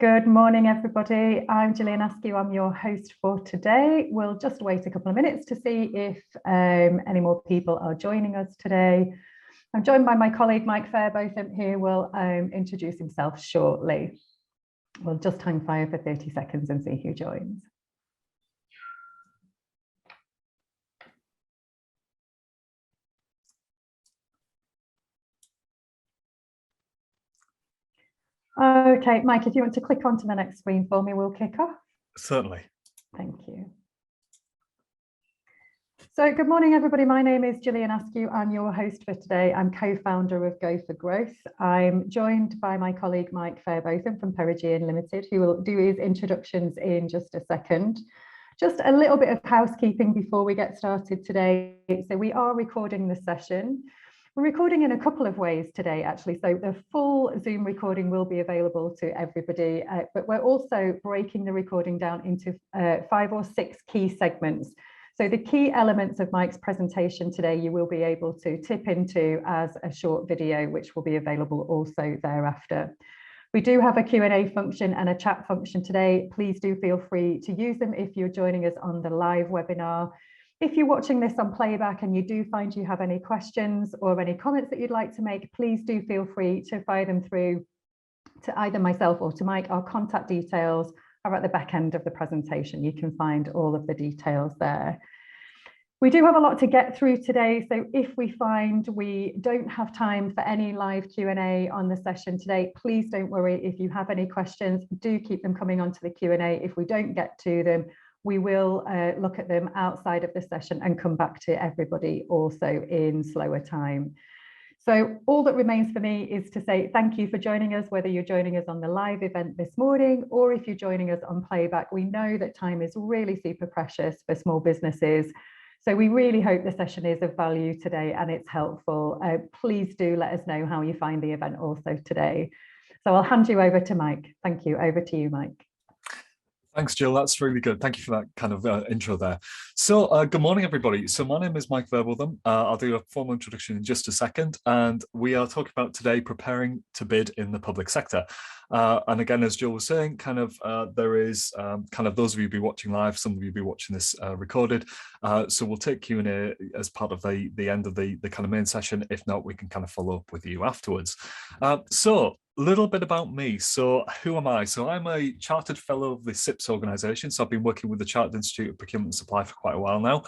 Good morning, everybody. I'm Gillian Askew. I'm your host for today. We'll just wait a couple of minutes to see if any more people are joining us today. I'm joined by my colleague, Mike Fairbotham, who will introduce himself shortly. We'll just hang fire for 30 seconds and see who joins. Okay, Mike, if you want to click onto the next screen for me, we'll kick off. Certainly. Thank you. So good morning, everybody. My name is Gillian Askew. I'm your host for today. I'm co-founder of Go for Growth. I'm joined by my colleague, Mike Fairbotham from Perigean Limited, who will do his introductions in just a second. Just a little bit of housekeeping before we get started today. So we are recording this session. We're recording in a couple of ways today, actually. So the full Zoom recording will be available to everybody, but we're also breaking the recording down into 5 or 6 key segments. So the key elements of Mike's presentation today, you will be able to tip into as a short video, which will be available also thereafter. We do have a Q&A function and a chat function today. Please do feel free to use them if you're joining us on the live webinar. If you're watching this on playback and you do find you have any questions or any comments that you'd like to make, please do feel free to fire them through to either myself or to Mike. Our contact details are at the back end of the presentation. You can find all of the details there. We do have a lot to get through today, so if we find we don't have time for any live Q&A on the session today, please don't worry. If you have any questions, do keep them coming onto the Q&A. If we don't get to them, we will look at them outside of the session and come back to everybody also in slower time. So all that remains for me is to say thank you for joining us, whether you're joining us on the live event this morning or if you're joining us on playback. We know that time is really super precious for small businesses. So we really hope the session is of value today and it's helpful. Please do let us know how you find the event also today. So I'll hand you over to Mike. Thank you. Over to you, Mike. Thanks, Jill. That's really good. Thank you for that kind of intro there. So good morning, everybody. So my name is Mike Fairbotham. I'll do a formal introduction in just a second. And we are talking about today preparing to bid in the public sector. And again, as Jill was saying, kind of there is kind of those of you be watching live, some of you be watching this recorded. So we'll take Q&A as part of the end of the kind of main session. If not, we can kind of follow up with you afterwards. So little bit about me. So who am I? So I'm a chartered fellow of the CIPS organization. So I've been working with the Chartered Institute of Procurement and Supply for quite a while now.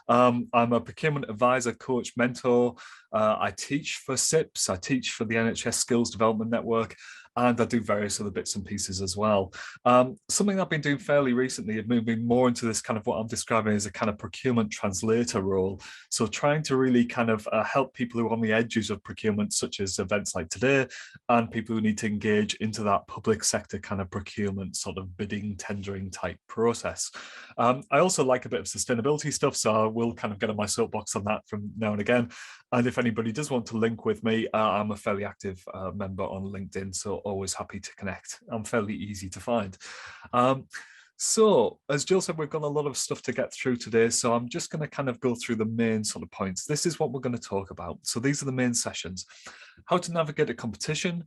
I'm a procurement advisor, coach, mentor. I teach for CIPS. I teach for the NHS Skills Development Network. And I do various other bits and pieces as well. Something I've been doing fairly recently is moving more into this kind of what I'm describing as a kind of procurement translator role. So trying to really kind of help people who are on the edges of procurement, such as events like today, and people who need to engage into that public sector kind of procurement sort of bidding, tendering type process. I also like a bit of sustainability stuff, so I will kind of get on my soapbox on that from now and again. And if anybody does want to link with me, I'm a fairly active member on LinkedIn, so always happy to connect. I'm fairly easy to find. So as Jill said, we've got a lot of stuff to get through today, so I'm just going to kind of go through the main sort of points. This is what we're going to talk about. So these are the main sessions: how to navigate a competition,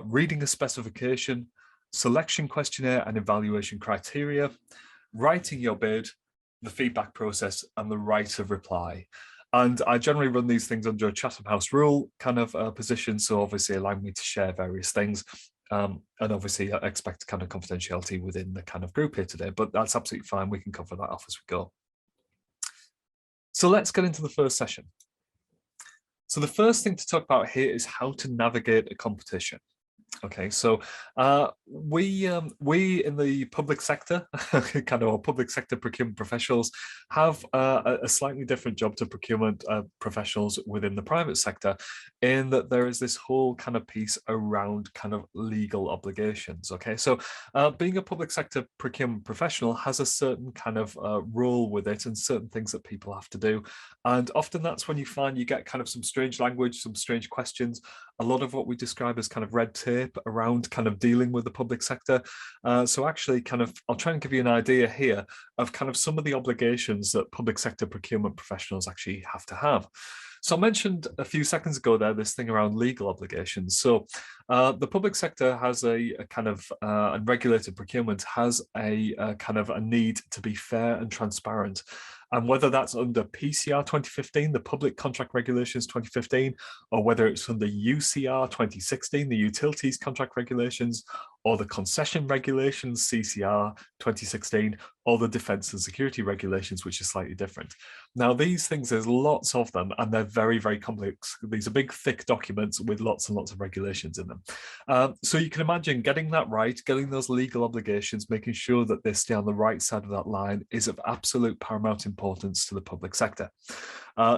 reading a specification, selection questionnaire and evaluation criteria, writing your bid, the feedback process, and the right of reply. And I generally run these things under a Chatham House rule kind of position, so obviously allowing me to share various things. And obviously I expect kind of confidentiality within the kind of group here today, but that's absolutely fine. We can cover that off as we go. So let's get into the first session. So the first thing to talk about here is how to navigate a competition. Okay, so we in the public sector, kind of our public sector procurement professionals, have a slightly different job to procurement professionals within the private sector, in that there is this whole kind of piece around kind of legal obligations. Okay, so being a public sector procurement professional has a certain kind of role with it and certain things that people have to do. And often that's when you find you get kind of some strange language, some strange questions, a lot of what we describe as kind of red tape around kind of dealing with the public sector. So actually kind of, I'll try and give you an idea here of kind of some of the obligations that public sector procurement professionals actually have to have. So I mentioned a few seconds ago there, this thing around legal obligations. So the public sector has a kind of, and regulated procurement has a kind of a need to be fair and transparent. And whether that's under PCR 2015, the Public Contract Regulations 2015, or whether it's under UCR 2016, the Utilities Contract Regulations, or the Concession Regulations, CCR 2016, or the Defence and Security Regulations, which is slightly different. Now, these things, there's lots of them, and they're very, very complex. These are big, thick documents with lots and lots of regulations in them. So you can imagine getting that right, getting those legal obligations, making sure that they stay on the right side of that line is of absolute paramount importance to the public sector.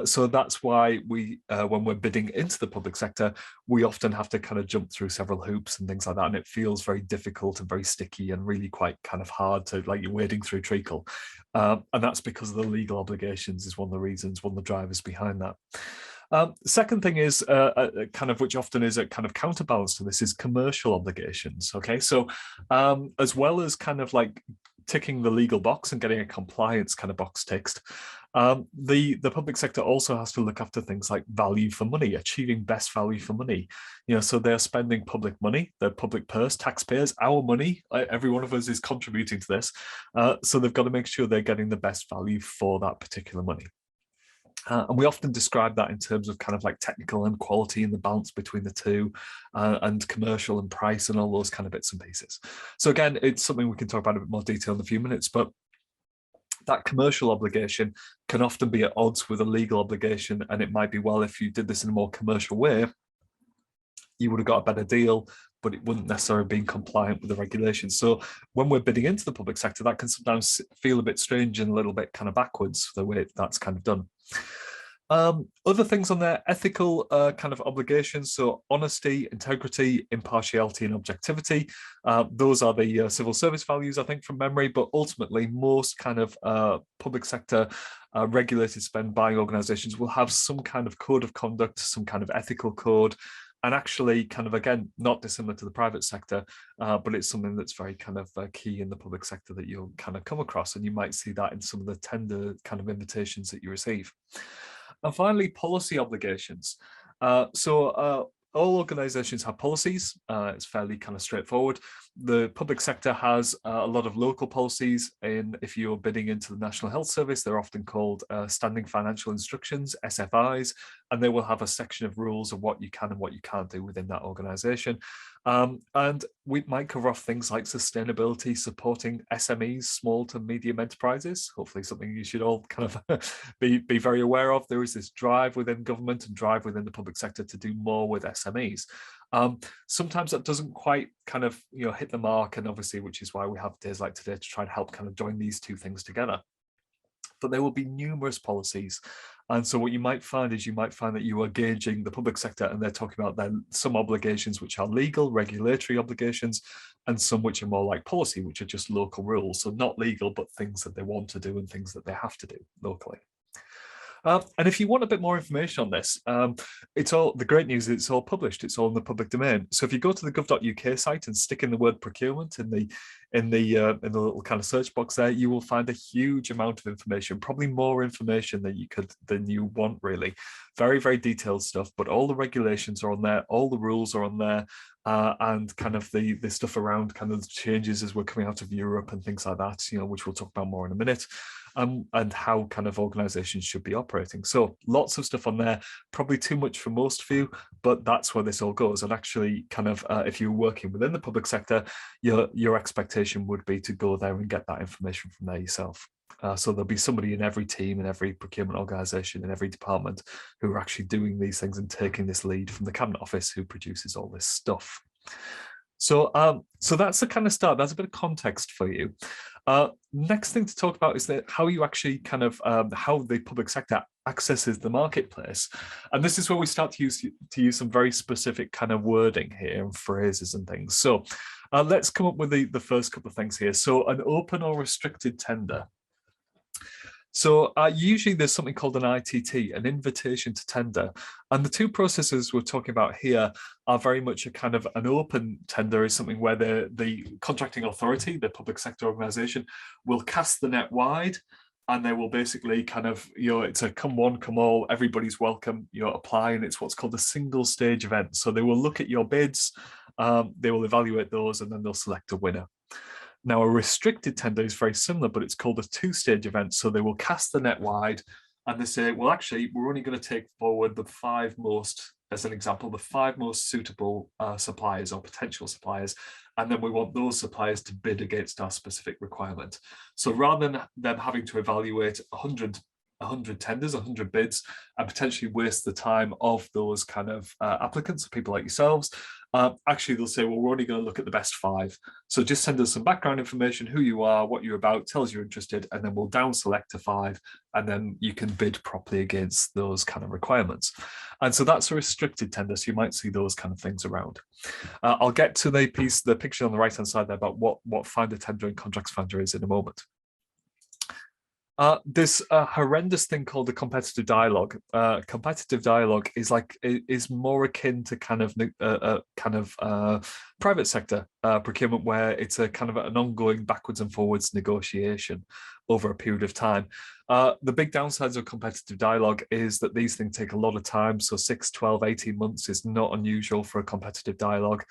So that's why we, when we're bidding into the public sector, we often have to kind of jump through several hoops and things like that. And it feels very difficult and very sticky and really quite kind of hard to, like, you're wading through treacle. And that's because of the legal obligations is one of the reasons, one of the drivers behind that. Second thing is kind of, which often is a kind of counterbalance to this, is commercial obligations. Okay, so as well as kind of like ticking the legal box and getting a compliance kind of box ticked, the public sector also has to look after things like value for money, achieving best value for money. You know, so they're spending public money, their public purse, taxpayers, our money. Every one of us is contributing to this. So they've got to make sure they're getting the best value for that particular money. And we often describe that in terms of kind of like technical and quality and the balance between the two, and commercial and price and all those kind of bits and pieces. So again, it's something we can talk about in a bit more detail in a few minutes, but that commercial obligation can often be at odds with a legal obligation. And it might be, well, if you did this in a more commercial way, you would have got a better deal, but it wouldn't necessarily be compliant with the regulations. So when we're bidding into the public sector, that can sometimes feel a bit strange and a little bit kind of backwards, the way that's kind of done. Other things on there, ethical kind of obligations. So honesty, integrity, impartiality, and objectivity. Those are the civil service values, I think, from memory, but ultimately most kind of public sector regulated spend buying organizations will have some kind of code of conduct, some kind of ethical code, and actually kind of, again, not dissimilar to the private sector, but it's something that's very kind of key in the public sector that you'll kind of come across. And you might see that in some of the tender kind of invitations that you receive. And finally, policy obligations. So all organizations have policies. It's fairly kind of straightforward. The public sector has a lot of local policies. And if you're bidding into the National Health Service, they're often called Standing Financial Instructions, SFIs, and they will have a section of rules of what you can and what you can't do within that organization. And we might cover off things like sustainability, supporting SMEs, small to medium enterprises, hopefully something you should all kind of be very aware of. There is this drive within government and drive within the public sector to do more with SMEs. Sometimes that doesn't quite kind of, you know, hit the mark, and obviously, which is why we have days like today to try and help kind of join these two things together. But there will be numerous policies. And so what you might find is that you are gauging the public sector, and they're talking about then some obligations which are legal, regulatory obligations, and some which are more like policy, which are just local rules. So not legal, but things that they want to do and things that they have to do locally. And if you want a bit more information on this, it's all, the great news is it's all published. It's all in the public domain. So if you go to the gov.uk site and stick in the word procurement in the little kind of search box there, you will find a huge amount of information, probably more information than you want, really. Very, very detailed stuff, but all the regulations are on there, all the rules are on there, and kind of the stuff around kind of the changes as we're coming out of Europe and things like that, you know, which we'll talk about more in a minute. And how kind of organizations should be operating. So lots of stuff on there, probably too much for most of you, but that's where this all goes. And actually kind of, if you're working within the public sector, your expectation would be to go there and get that information from there yourself. So there'll be somebody in every team, in every procurement organization, in every department who are actually doing these things and taking this lead from the Cabinet Office who produces all this stuff. So that's the kind of start. That's a bit of context for you. Next thing to talk about is that how you actually kind of how the public sector accesses the marketplace, and this is where we start to use some very specific kind of wording here and phrases and things. So let's come up with the first couple of things here. So an open or restricted tender. So usually there's something called an ITT, an invitation to tender. And the two processes we're talking about here are very much a kind of an open tender is something where the contracting authority, the public sector organization, will cast the net wide and they will basically kind of, it's a come one, come all, everybody's welcome, apply, and it's what's called a single stage event. So they will look at your bids, they will evaluate those, and then they'll select a winner. Now, a restricted tender is very similar, but it's called a two-stage event. So they will cast the net wide, and they say, well, actually, we're only going to take forward the 5 most, as an example, the 5 most suitable suppliers or potential suppliers. And then we want those suppliers to bid against our specific requirement. So rather than them having to evaluate 100 tenders, 100 bids, and potentially waste the time of those kind of applicants, people like yourselves, actually they'll say, well, we're only going to look at the best 5. So just send us some background information, who you are, what you're about, tell us you're interested, and then we'll down select to 5, and then you can bid properly against those kind of requirements. And so that's a restricted tender, so you might see those kind of things around. I'll get to the picture on the right-hand side there about what Finder Tender and Contracts Finder is in a moment. There's a horrendous thing called the competitive dialogue. Competitive dialogue is more akin to kind of private sector procurement, where it's a kind of an ongoing backwards and forwards negotiation over a period of time. The big downsides of competitive dialogue is that these things take a lot of time. So 6, 12, 18 months is not unusual for a competitive dialogue.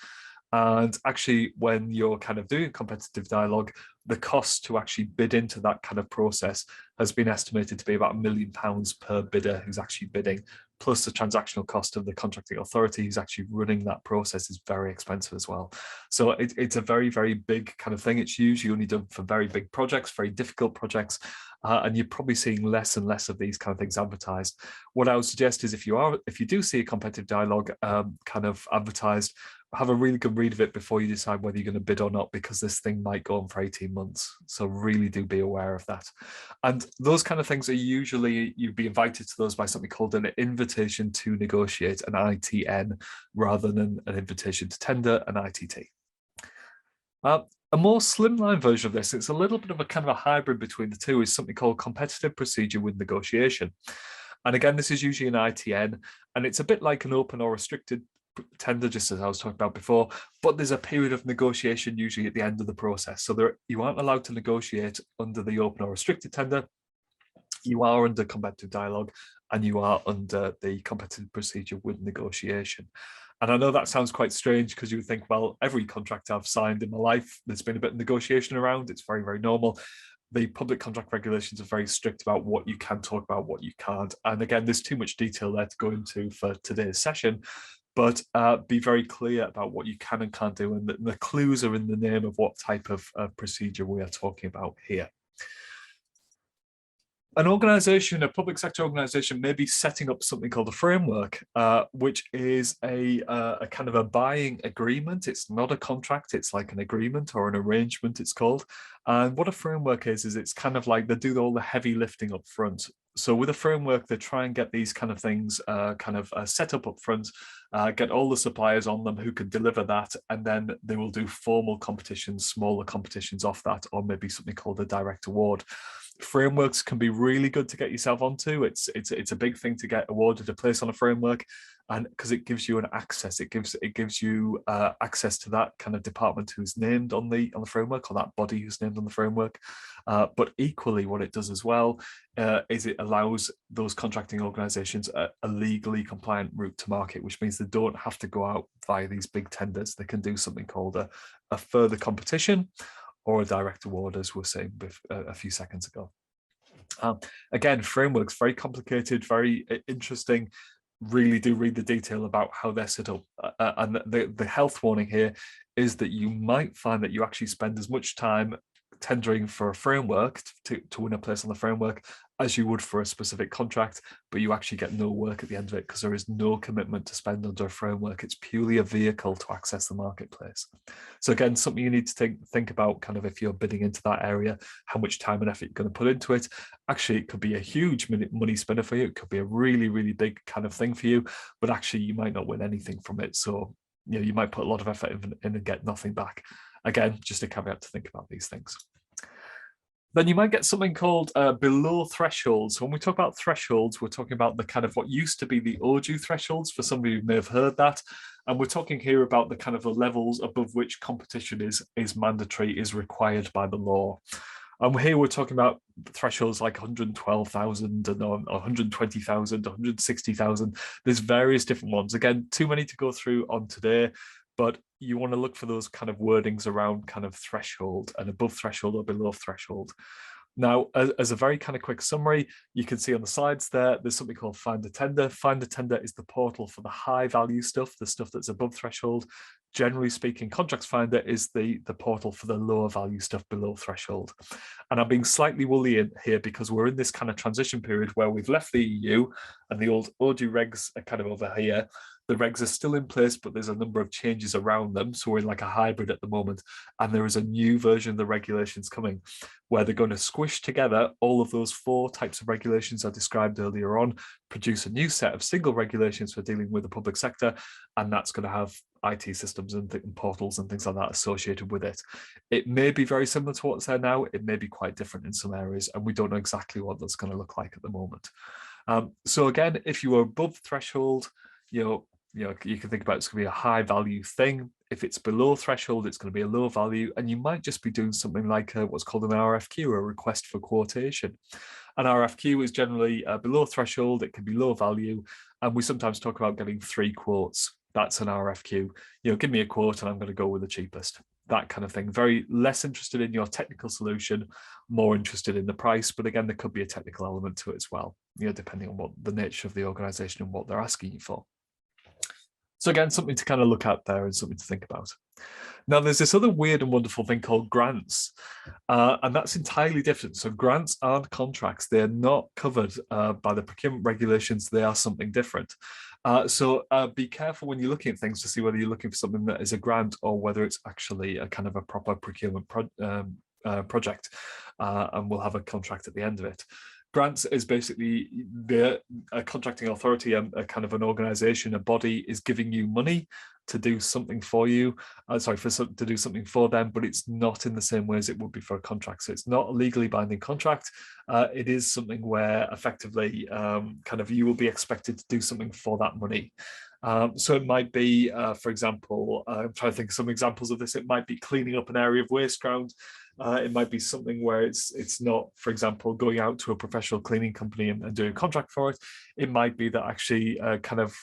And actually, when you're kind of doing competitive dialogue, the cost to actually bid into that kind of process has been estimated to be about £1 million per bidder who's actually bidding, plus the transactional cost of the contracting authority who's actually running that process is very expensive as well. So it's a very, very big kind of thing. It's usually only done for very big projects, very difficult projects, and you're probably seeing less and less of these kind of things advertised. What I would suggest is if you do see a competitive dialogue kind of advertised, have a really good read of it before you decide whether you're going to bid or not, because this thing might go on for 18 months. So really do be aware of that. And those kind of things are usually, you'd be invited to those by something called an invitation to negotiate, an ITN, rather than an invitation to tender, an ITT. A more slimline version of this, it's a little bit of a kind of a hybrid between the two, is something called competitive procedure with negotiation. And again, this is usually an ITN, and it's a bit like an open or restricted tender, just as I was talking about before, but there's a period of negotiation usually at the end of the process. So you aren't allowed to negotiate under the open or restricted tender. You are under competitive dialogue, and you are under the competitive procedure with negotiation. And I know that sounds quite strange, because you would think, well, every contract I've signed in my life, there's been a bit of negotiation around. It's very, very normal. The public contract regulations are very strict about what you can talk about, what you can't. And again, there's too much detail there to go into for today's session. But be very clear about what you can and can't do, and the clues are in the name of what type of procedure we are talking about here. An organization, a public sector organization, may be setting up something called a framework, which is a kind of a buying agreement. It's not a contract, it's like an agreement or an arrangement, it's called. And what a framework is it's kind of like they do all the heavy lifting up front. So with a framework, they try and get these kind of things set up front, get all the suppliers on them who can deliver that, and then they will do formal competitions, smaller competitions off that, or maybe something called a direct award. Frameworks can be really good to get yourself onto. It's a big thing to get awarded a place on a framework, and because it gives you an access, it gives you access to that kind of department who's named on the framework, or that body who's named on the framework. But equally, what it does as well is it allows those contracting organizations a legally compliant route to market, which means they don't have to go out via these big tenders. They can do something called a further competition, or a direct award, as we were saying a few seconds ago. Again, frameworks, very complicated, very interesting. Really do read the detail about how they're set up. And the health warning here is that you might find that you actually spend as much time tendering for a framework to win a place on the framework as you would for a specific contract, but you actually get no work at the end of it, because there is no commitment to spend under a framework. It's purely a vehicle to access the marketplace. So again, something you need to think about, kind of if you're bidding into that area, how much time and effort you're going to put into it. Actually, it could be a huge money spinner for you. It could be a really, really big kind of thing for you, but actually you might not win anything from it. So you might put a lot of effort in and get nothing back. Again, just a caveat to think about these things. Then you might get something called below thresholds. When we talk about thresholds, we're talking about the kind of what used to be the OJU thresholds. For some of you who may have heard that. And we're talking here about the kind of the levels above which competition is mandatory, is required by the law. And here we're talking about thresholds like 112,000 and 120,000, 160,000. There's various different ones. Again, too many to go through on today, but you want to look for those kind of wordings around kind of threshold and above threshold or below threshold. Now, as a very kind of quick summary, you can see on the slides there's something called Find a Tender. Find a Tender is the portal for the high value stuff, the stuff that's above threshold. Generally speaking, Contracts Finder is the portal for the lower value stuff below threshold. And I'm being slightly woolly in here because we're in this kind of transition period where we've left the EU and the old ODU regs are kind of over here. The regs are still in place, but there's a number of changes around them. So we're in like a hybrid at the moment. And there is a new version of the regulations coming where they're going to squish together all of those 4 types of regulations I described earlier on, produce a new set of single regulations for dealing with the public sector. And that's going to have IT systems and portals and things like that associated with it. It may be very similar to what's there now. It may be quite different in some areas, and we don't know exactly what that's going to look like at the moment. So again, if you are above threshold, you can think about it's going to be a high value thing. If it's below threshold, it's going to be a low value, and you might just be doing something like what's called an RFQ, a request for quotation. An RFQ is generally below threshold. It can be low value, and we sometimes talk about getting 3 quotes. That's an RFQ. Give me a quote and I'm going to go with the cheapest. That kind of thing. Very less interested in your technical solution, more interested in the price. But again, there could be a technical element to it as well, depending on what the nature of the organization and what they're asking you for. So again, something to kind of look at there and something to think about. Now, there's this other weird and wonderful thing called grants, and that's entirely different. So grants aren't contracts. They're not covered by the procurement regulations. They are something different. So be careful when you're looking at things to see whether you're looking for something that is a grant or whether it's actually a kind of a proper procurement project, and we'll have a contract at the end of it. Grants is basically a contracting authority, a kind of an organization, a body is giving you money to do something for you, to do something for them, but it's not in the same way as it would be for a contract. So it's not a legally binding contract. It is something where effectively kind of you will be expected to do something for that money. So it might be, for example, I'm trying to think of some examples of this. It might be cleaning up an area of waste ground. It might be something where it's not, for example, going out to a professional cleaning company and doing a contract for it. It might be that actually kind of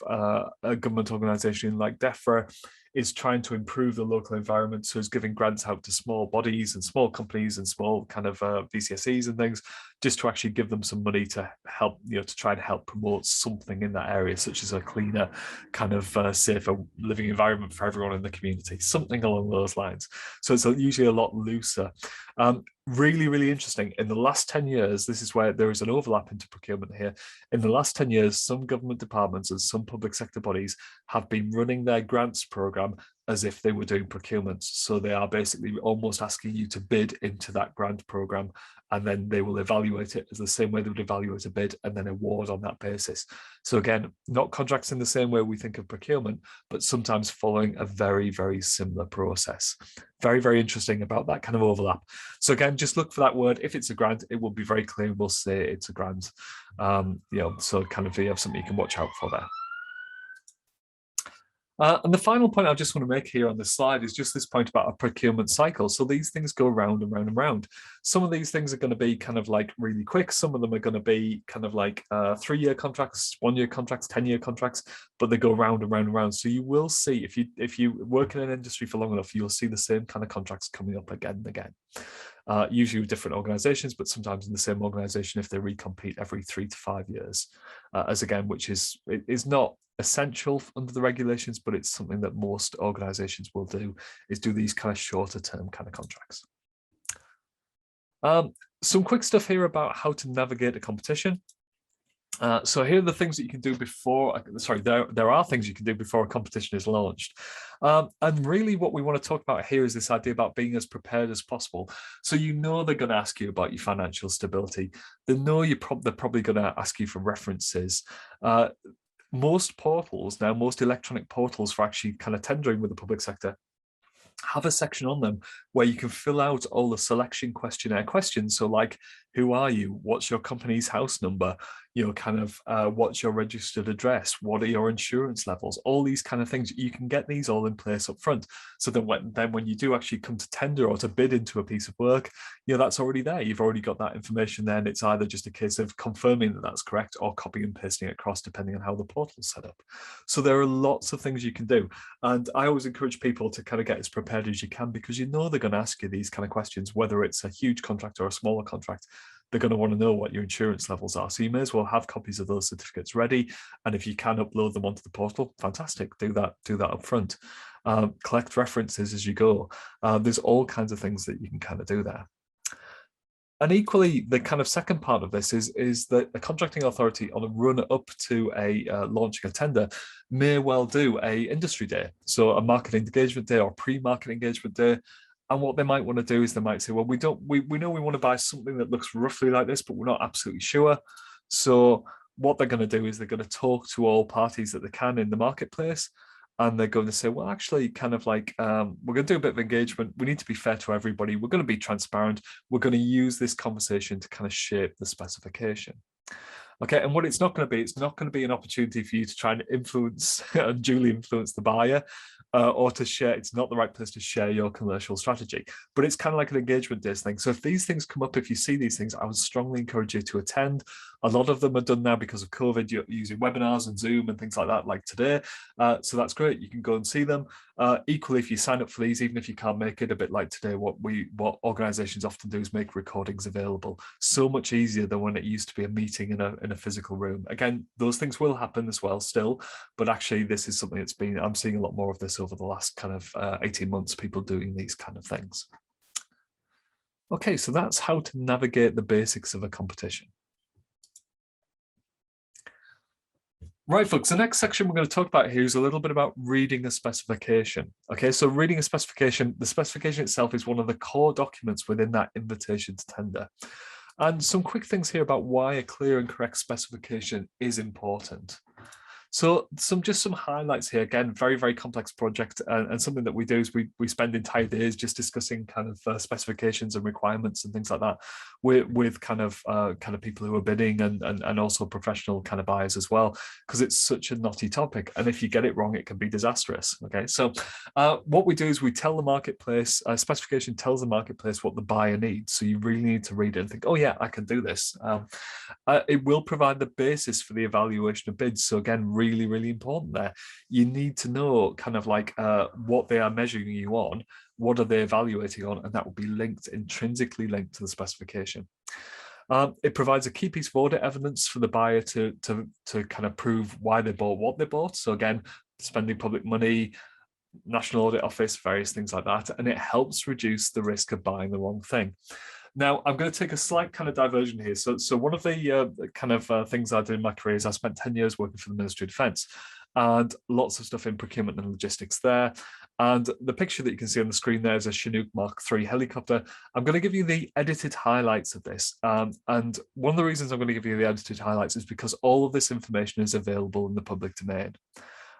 a government organization like DEFRA is trying to improve the local environment, so is giving grants out to small bodies and small companies and small kind of VCSEs and things, just to actually give them some money to help, to try and help promote something in that area, such as a cleaner, kind of safer living environment for everyone in the community, something along those lines. So it's usually a lot looser. Really, really interesting. In the last 10 years, this is where there is an overlap into procurement here. In the last 10 years, some government departments and some public sector bodies have been running their grants program as if they were doing procurements. So they are basically almost asking you to bid into that grant program, and then they will evaluate it as the same way they would evaluate a bid and then award on that basis. So again, not contracts in the same way we think of procurement, but sometimes following a very, very similar process. Very, very interesting about that kind of overlap. So again, just look for that word. If it's a grant, it will be very clear. We'll say it's a grant. So kind of you have something you can watch out for there. And the final point I just want to make here on this slide is just this point about a procurement cycle. So these things go round and round and round. Some of these things are going to be kind of like really quick. Some of them are going to be kind of like 3-year contracts, 1-year contracts, 10-year contracts, but they go round and round and round. So you will see, if you work in an industry for long enough, you'll see the same kind of contracts coming up again and again. Usually with different organizations, but sometimes in the same organization if they recompete every 3 to 5 years, which is not essential under the regulations, but it's something that most organizations will do, is do these kind of shorter term kind of contracts. Some quick stuff here about how to navigate a competition. So here are the things that you can do before, there are things you can do before a competition is launched. And really what we want to talk about here is this idea about being as prepared as possible. So they're going to ask you about your financial stability. They know they're probably going to ask you for references. Most portals now, most electronic portals for actually kind of tendering with the public sector, have a section on them where you can fill out all the selection questionnaire questions. So like, Who are you? What's your company's house number? What's your registered address? What are your insurance levels? All these kind of things, you can get these all in place up front. So that when you do actually come to tender or to bid into a piece of work, that's already there. You've already got that information there, and it's either just a case of confirming that that's correct or copying and pasting it across, depending on how the portal's set up. So there are lots of things you can do. And I always encourage people to kind of get as prepared as you can, because they're going to ask you these kind of questions, whether it's a huge contract or a smaller contract. They're going to want to know what your insurance levels are. So you may as well have copies of those certificates ready. And if you can upload them onto the portal, fantastic. Do that up front. Collect references as you go. There's all kinds of things that you can kind of do there. And equally, the kind of second part of this is that a contracting authority, on a run up to launching a tender, may well do a industry day. So a market engagement day or pre-market engagement day. And what they might want to do is they might say, well, we know we want to buy something that looks roughly like this, but we're not absolutely sure. So what they're going to do is they're going to talk to all parties that they can in the marketplace. And they're going to say, well, actually, kind of like, we're going to do a bit of engagement. We need to be fair to everybody. We're going to be transparent. We're going to use this conversation to kind of shape the specification. Okay, and what it's not going to be an opportunity for you to try and influence, unduly influence the buyer, or to share. It's not the right place to share your commercial strategy, but it's kind of like an engagement-based thing. So if these things come up, if you see these things, I would strongly encourage you to attend. A lot of them are done now because of COVID. You're using webinars and Zoom and things like that, like today. So that's great. You can go and see them. Equally, if you sign up for these, even if you can't make it, a bit like today, what organizations often do is make recordings available. So much easier than when it used to be a meeting in a physical room. Again, those things will happen as well still, but actually this is something I'm seeing a lot more of this over the last kind of 18 months, people doing these kind of things. Okay, so that's how to navigate the basics of a competition. Right, folks, the next section we're going to talk about here is a little bit about reading a specification. Okay, so reading a specification, the specification itself is one of the core documents within that invitation to tender. And some quick things here about why a clear and correct specification is important. So some highlights here. Again, very, very complex project, and something that we do is we spend entire days just discussing kind of specifications and requirements and things like that with kind of people who are bidding and also professional kind of buyers as well, because it's such a knotty topic. And if you get it wrong, it can be disastrous. Okay, so what we do is we tell the marketplace, specification tells the marketplace what the buyer needs. So you really need to read it and think, oh yeah, I can do this. It will provide the basis for the evaluation of bids. So again, really, really important there. You need to know kind of like what they are measuring you on, what are they evaluating on, and that will be intrinsically linked to the specification. It provides a key piece of audit evidence for the buyer to kind of prove why they bought what they bought. So again, spending public money, National Audit Office, various things like that, and it helps reduce the risk of buying the wrong thing. Now, I'm going to take a slight kind of diversion here. So one of the things I did in my career is I spent 10 years working for the Ministry of Defence, and lots of stuff in procurement and logistics there. And the picture that you can see on the screen there is a Chinook Mark III helicopter. I'm going to give you the edited highlights of this. And one of the reasons I'm going to give you the edited highlights is because all of this information is available in the public domain.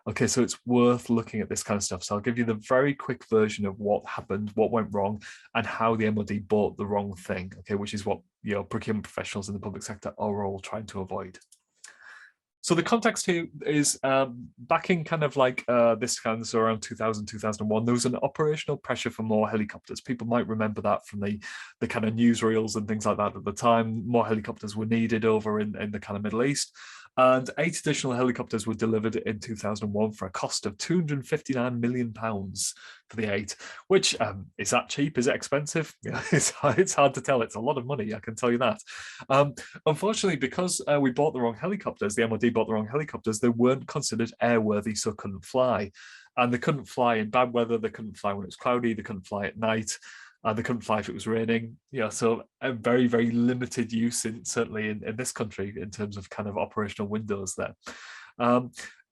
Okay, so it's worth looking at this kind of stuff. So I'll give you the very quick version of what happened, what went wrong, and how the MOD bought the wrong thing, okay, which is what procurement professionals in the public sector are all trying to avoid. So the context here is back in kind of like this kind of, so around 2000, 2001, there was an operational pressure for more helicopters. People might remember that from the kind of newsreels and things like that at the time. More helicopters were needed over in the kind of Middle East. And 8 additional helicopters were delivered in 2001 for a cost of £259 million for the 8, which is that cheap? Is it expensive? Yeah, it's hard to tell. It's a lot of money, I can tell you that. Unfortunately, because we bought the wrong helicopters, the MOD bought the wrong helicopters, they weren't considered airworthy, so couldn't fly. And they couldn't fly in bad weather, they couldn't fly when it was cloudy, they couldn't fly at night. They couldn't fly if it was raining. So a very, very limited use, certainly in this country, in terms of kind of operational windows there.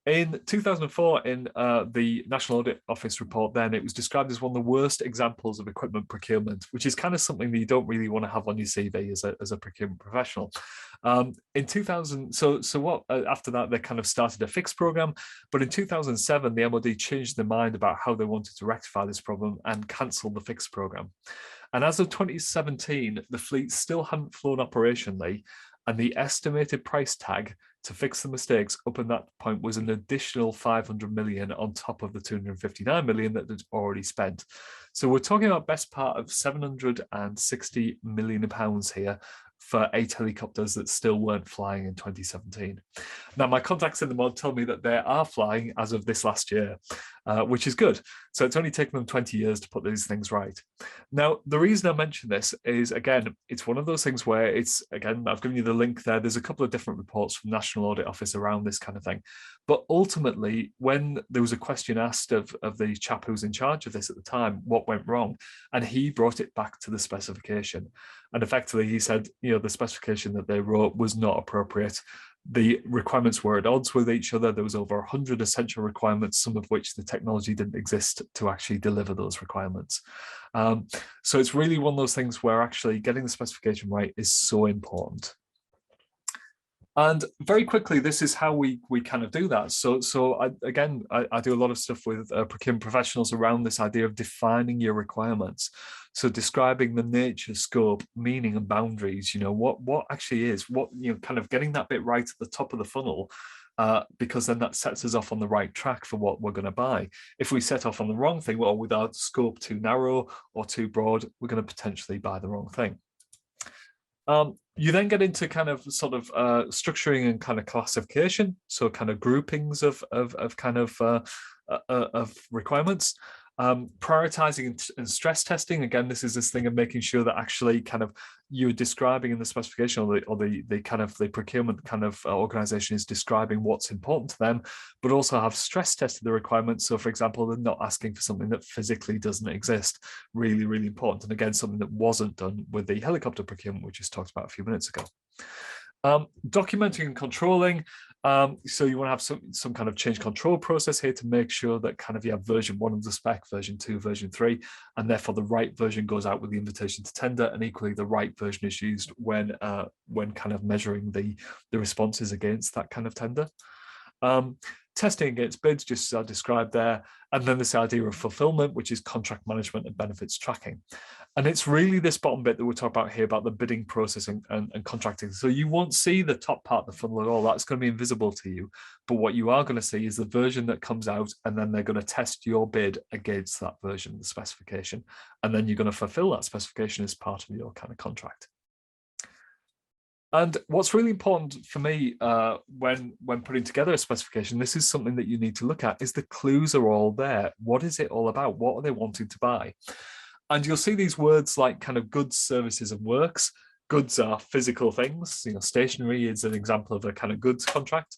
In 2004, in the National Audit Office report, then it was described as one of the worst examples of equipment procurement, which is kind of something that you don't really want to have on your CV as a procurement professional. In 2000, after that, they kind of started a fix program, but in 2007, the MOD changed their mind about how they wanted to rectify this problem and cancelled the fix program. And as of 2017, the fleet still hadn't flown operationally, and the estimated price tag to fix the mistakes up at that point was an additional 500 million on top of the 259 million that they'd already spent. So we're talking about best part of 760 million pounds here for 8 helicopters that still weren't flying in 2017. Now, my contacts in the mod tell me that they are flying as of this last year, which is good. So it's only taken them 20 years to put these things right. Now, the reason I mention this is, again, it's one of those things where it's, again, I've given you the link there. There's a couple of different reports from National Audit Office around this kind of thing. But ultimately, when there was a question asked of the chap who was in charge of this at the time, what went wrong? And he brought it back to the specification. And effectively, he said, the specification that they wrote was not appropriate. The requirements were at odds with each other. There was over 100 essential requirements, some of which the technology didn't exist to actually deliver those requirements. So it's really one of those things where actually getting the specification right is so important. And very quickly, this is how we kind of do that. So I do a lot of stuff with procurement professionals around this idea of defining your requirements. So describing the nature, scope, meaning, and boundaries. What actually is kind of getting that bit right at the top of the funnel, because then that sets us off on the right track for what we're going to buy. If we set off on the wrong thing, or with our scope too narrow or too broad, we're going to potentially buy the wrong thing. You then get into kind of sort of structuring and kind of classification, so kind of groupings of requirements. Prioritizing and stress testing. Again, this is this thing of making sure that actually kind of you're describing in the specification, or the kind of the procurement kind of organization is describing what's important to them, but also have stress tested the requirements. So for example, they're not asking for something that physically doesn't exist. Really, really important. And again, something that wasn't done with the helicopter procurement, which we just talked about a few minutes ago. Documenting and controlling. So you want to have some kind of change control process here to make sure that kind of you have version 1 of the spec, version 2, version 3, and therefore the right version goes out with the invitation to tender, and equally the right version is used when kind of measuring the responses against that kind of tender. Testing against bids, just as I described there, and then this idea of fulfillment, which is contract management and benefits tracking. And it's really this bottom bit that we're talking about here about the bidding process and contracting. So you won't see the top part of the funnel at all. That's going to be invisible to you. But what you are going to see is the version that comes out, and then they're going to test your bid against that version, the specification. And then you're going to fulfill that specification as part of your kind of contract. And what's really important for me when putting together a specification, this is something that you need to look at, is the clues are all there. What is it all about? What are they wanting to buy? And you'll see these words like kind of goods, services, and works. Goods are physical things. Stationery is an example of a kind of goods contract.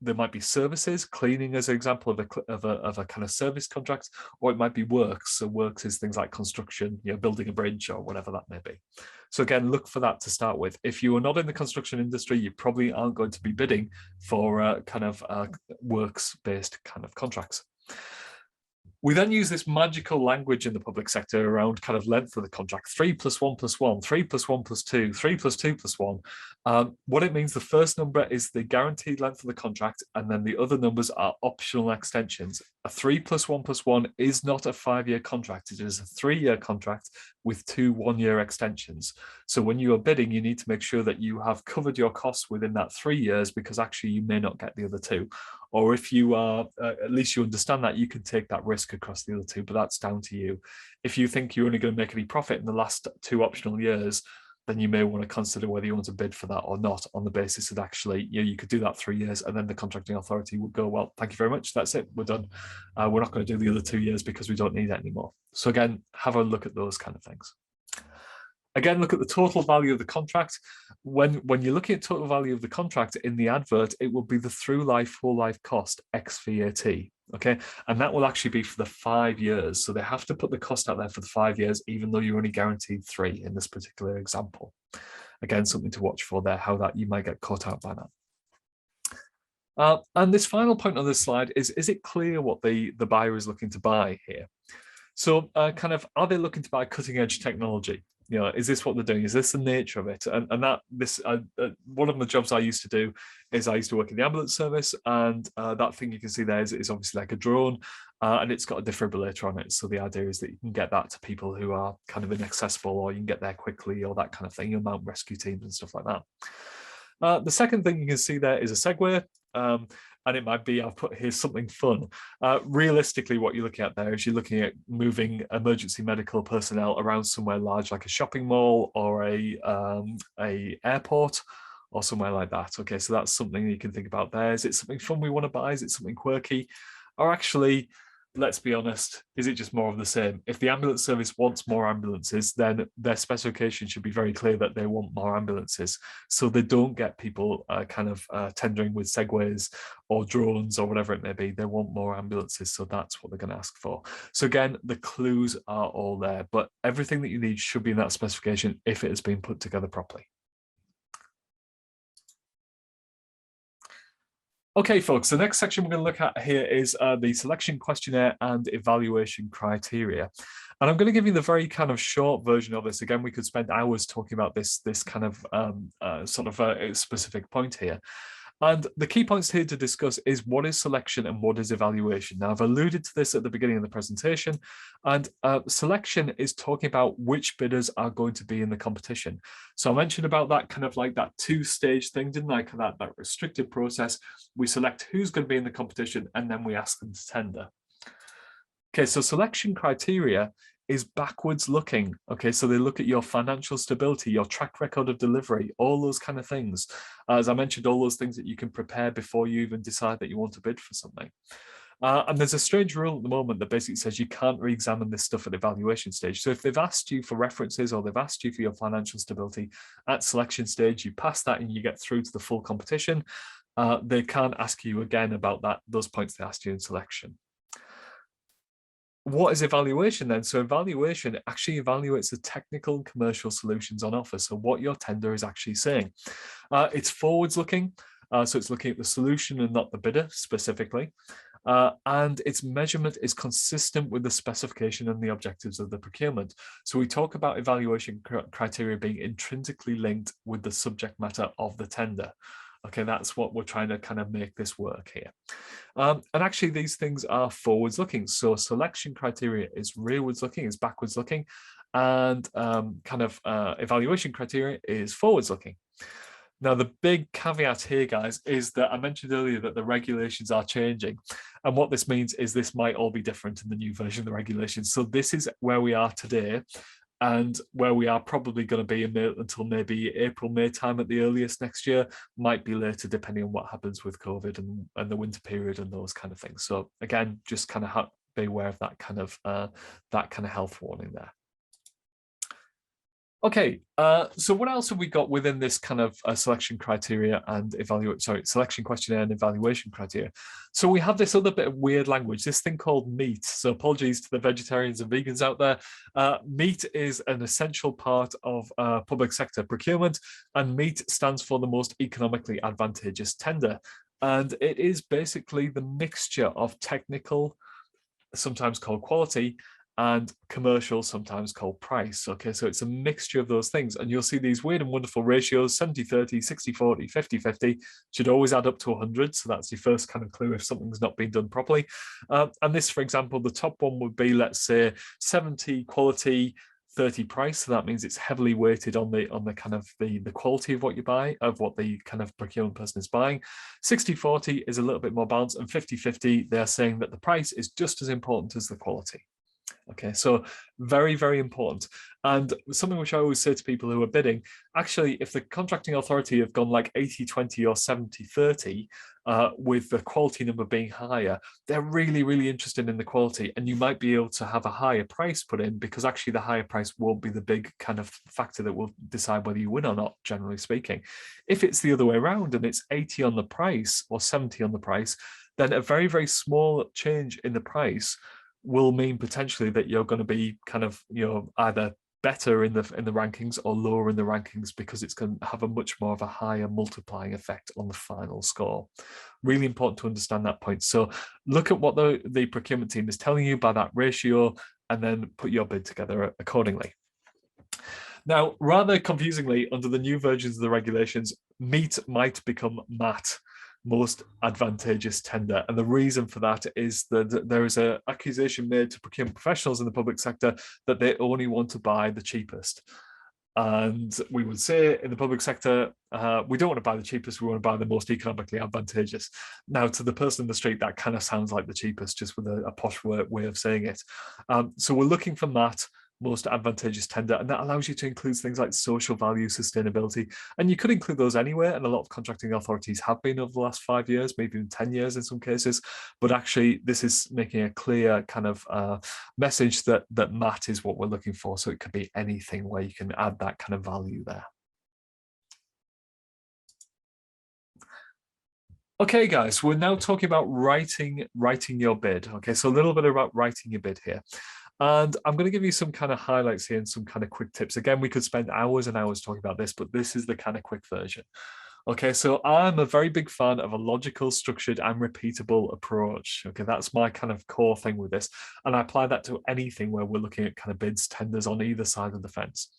There might be services, cleaning as an example of a kind of service contract, or it might be works. So works is things like construction, building a bridge or whatever that may be. So again, look for that to start with. If you are not in the construction industry, you probably aren't going to be bidding for kind of works-based kind of contracts. We then use this magical language in the public sector around kind of length of the contract, 3 + 1 + 1, 3 + 1 + 2, 3 + 2 + 1. What it means, the first number is the guaranteed length of the contract, and then the other numbers are optional extensions. A 3 + 1 + 1 is not a 5-year contract. It is a 3-year contract with 2 1-year extensions. So when you are bidding, you need to make sure that you have covered your costs within that 3 years, because actually you may not get the other 2. Or if you are, at least you understand that, you can take that risk across the other 2, but that's down to you. If you think you're only going to make any profit in the last 2 optional years, then you may want to consider whether you want to bid for that or not, on the basis that actually you could do that 3 years, and then the contracting authority would go, well, thank you very much, that's it, we're done. We're not going to do the other 2 years because we don't need it anymore. So again, have a look at those kind of things. Again, look at the total value of the contract. When you're looking at total value of the contract in the advert, it will be the through life, whole life cost ex VAT. Okay, and that will actually be for the 5 years. So they have to put the cost out there for the 5 years, even though you're only guaranteed 3 in this particular example. Again, something to watch for there, how that you might get caught out by that. And this final point on this slide is it clear what the buyer is looking to buy here? So kind of, are they looking to buy cutting edge technology? Is this what they're doing? Is this the nature of it? And that this one of the jobs I used to do is I used to work in the ambulance service, and that thing you can see there is obviously like a drone, and it's got a defibrillator on it. So the idea is that you can get that to people who are kind of inaccessible, or you can get there quickly, or that kind of thing. You'll mount rescue teams and stuff like that. The second thing you can see there is a Segway. And it might be, I've put here something fun. Realistically, what you're looking at there is you're looking at moving emergency medical personnel around somewhere large, like a shopping mall or a airport or somewhere like that. Okay, so that's something you can think about there. Is it something fun we want to buy? Is it something quirky? Or actually, let's be honest, is it just more of the same? If the ambulance service wants more ambulances, then their specification should be very clear that they want more ambulances. So they don't get people tendering with Segways or drones or whatever it may be. They want more ambulances. So that's what they're going to ask for. So again, the clues are all there, but everything that you need should be in that specification if it has been put together properly. Okay, folks, the next section we're going to look at here is the selection questionnaire and evaluation criteria. And I'm going to give you the very kind of short version of this. Again, we could spend hours talking about this kind of a specific point here. And the key points here to discuss is what is selection and what is evaluation. Now, I've alluded to this at the beginning of the presentation, and selection is talking about which bidders are going to be in the competition. So I mentioned about that kind of like that two-stage thing, didn't I? That restricted process. We select who's going to be in the competition, and then we ask them to tender. Okay, so selection criteria is backwards looking. Okay, so they look at your financial stability, your track record of delivery, all those kind of things. As I mentioned, all those things that you can prepare before you even decide that you want to bid for something. And there's a strange rule at the moment that basically says you can't re-examine this stuff at evaluation stage. So if they've asked you for references or they've asked you for your financial stability at selection stage, you pass that and you get through to the full competition, they can't ask you again about those points they asked you in selection. What is evaluation then? So evaluation actually evaluates the technical and commercial solutions on offer. So what your tender is actually saying. It's forwards looking. So it's looking at the solution and not the bidder specifically. And its measurement is consistent with the specification and the objectives of the procurement. So we talk about evaluation criteria being intrinsically linked with the subject matter of the tender. Okay, that's what we're trying to kind of make this work here. And actually, these things are forwards looking. So selection criteria is rearwards looking, is backwards looking, and evaluation criteria is forwards looking. Now, the big caveat here, guys, is that I mentioned earlier that the regulations are changing. And what this means is this might all be different in the new version of the regulations. So this is where we are today and where we are probably going to be until maybe April, May time at the earliest next year, might be later depending on what happens with COVID and the winter period and those kind of things. So again, just kind of be aware of that kind of health warning there. Okay, so what else have we got within this kind of selection criteria and selection questionnaire and evaluation criteria? So we have this other bit of weird language, this thing called meat. So apologies to the vegetarians and vegans out there. Meat is an essential part of public sector procurement, and meat stands for the most economically advantageous tender. And it is basically the mixture of technical, sometimes called quality, and commercial, sometimes called price. Okay, so it's a mixture of those things. And you'll see these weird and wonderful ratios, 70-30, 60-40, 50-50, should always add up to 100. So that's your first kind of clue if something's not been done properly. And this, for example, the top one would be, let's say, 70 quality, 30 price. So that means it's heavily weighted on the kind of the quality of what you buy, of what the kind of procurement person is buying. 60-40 is a little bit more balanced, and 50-50, they're saying that the price is just as important as the quality. Okay, so very, very important. And something which I always say to people who are bidding, actually, if the contracting authority have gone like 80-20 or 70-30, with the quality number being higher, they're really, really interested in the quality. And you might be able to have a higher price put in, because actually the higher price won't be the big kind of factor that will decide whether you win or not, generally speaking. If it's the other way around and it's 80 on the price or 70 on the price, then a very, very small change in the price will mean potentially that you're going to be kind of, either better in the rankings or lower in the rankings, because it's going to have a much more of a higher multiplying effect on the final score. Really important to understand that point. So look at what the procurement team is telling you by that ratio, and then put your bid together accordingly. Now, rather confusingly, under the new versions of the regulations, meat might become mat. most advantageous tender. And the reason for that is that there is an accusation made to procurement professionals in the public sector that they only want to buy the cheapest. And we would say in the public sector, we don't want to buy the cheapest, we want to buy the most economically advantageous. Now, to the person in the street, that kind of sounds like the cheapest, just with a posh way of saying it. So we're looking for that most advantageous tender, and that allows you to include things like social value, sustainability, and you could include those anywhere, and a lot of contracting authorities have been over the last 5 years, maybe even 10 years in some cases, but actually this is making a clear kind of message that MAT is what we're looking for, so it could be anything where you can add that kind of value there. Okay, guys, we're now talking about writing your bid. Okay, so a little bit about writing your bid here. And I'm going to give you some kind of highlights here and some kind of quick tips. Again, we could spend hours and hours talking about this, but this is the kind of quick version. Okay, so I'm a very big fan of a logical, structured, and repeatable approach. Okay, that's my kind of core thing with this. And I apply that to anything where we're looking at kind of bids, tenders on either side of the fence.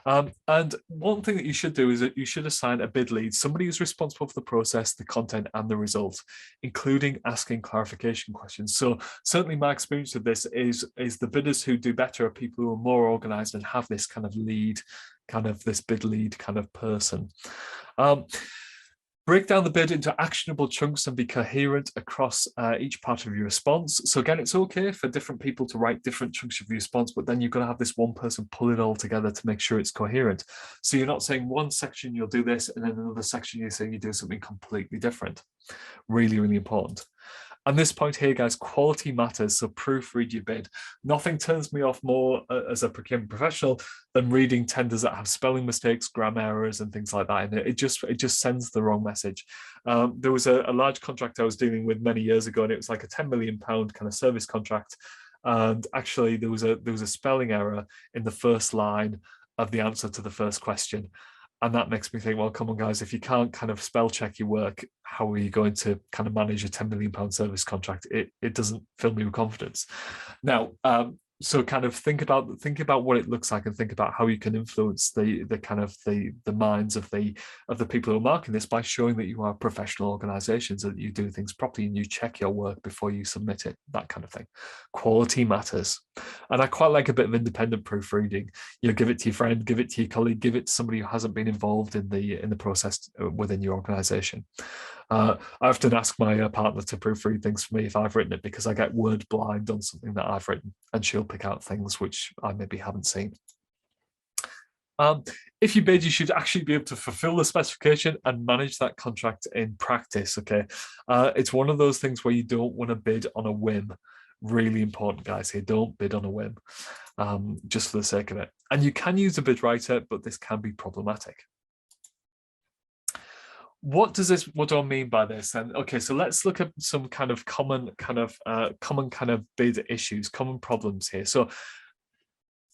And one thing that you should do is that you should assign a bid lead, somebody who's responsible for the process, the content, and the result, including asking clarification questions. So certainly my experience with this is the bidders who do better are people who are more organized and have this kind of lead, kind of this bid lead kind of person. Break down the bid into actionable chunks and be coherent across each part of your response. So again, it's okay for different people to write different chunks of your response, but then you've got to have this one person pull it all together to make sure it's coherent. So you're not saying one section you'll do this, and then another section you're saying you do something completely different. Really, really important. And this point here, guys, quality matters, so proofread your bid. Nothing turns me off more as a procurement professional than reading tenders that have spelling mistakes, grammar errors, and things like that. And it just sends the wrong message. There was a large contract I was dealing with many years ago, and it was like a £10 million kind of service contract. And actually, there was a spelling error in the first line of the answer to the first question. And that makes me think, well, come on, guys, if you can't kind of spell check your work, how are you going to kind of manage a £10 million service contract? It doesn't fill me with confidence. Now, so kind of think about what it looks like and think about how you can influence the kind of the minds of the people who are marking this by showing that you are professional organizations, that you do things properly and you check your work before you submit it, that kind of thing. Quality matters. And I quite like a bit of independent proofreading. You know, give it to your friend, give it to your colleague, give it to somebody who hasn't been involved in the process within your organization. I often ask my partner to proofread things for me if I've written it, because I get word blind on something that I've written, and she'll pick out things which I maybe haven't seen. If you bid, you should actually be able to fulfill the specification and manage that contract in practice, okay? It's one of those things where you don't want to bid on a whim. Really important, guys, here. Don't bid on a whim, just for the sake of it. And you can use a bid writer, but this can be problematic. What do I mean by this? And okay, so let's look at some kind of common kind of bid issues, common problems here. So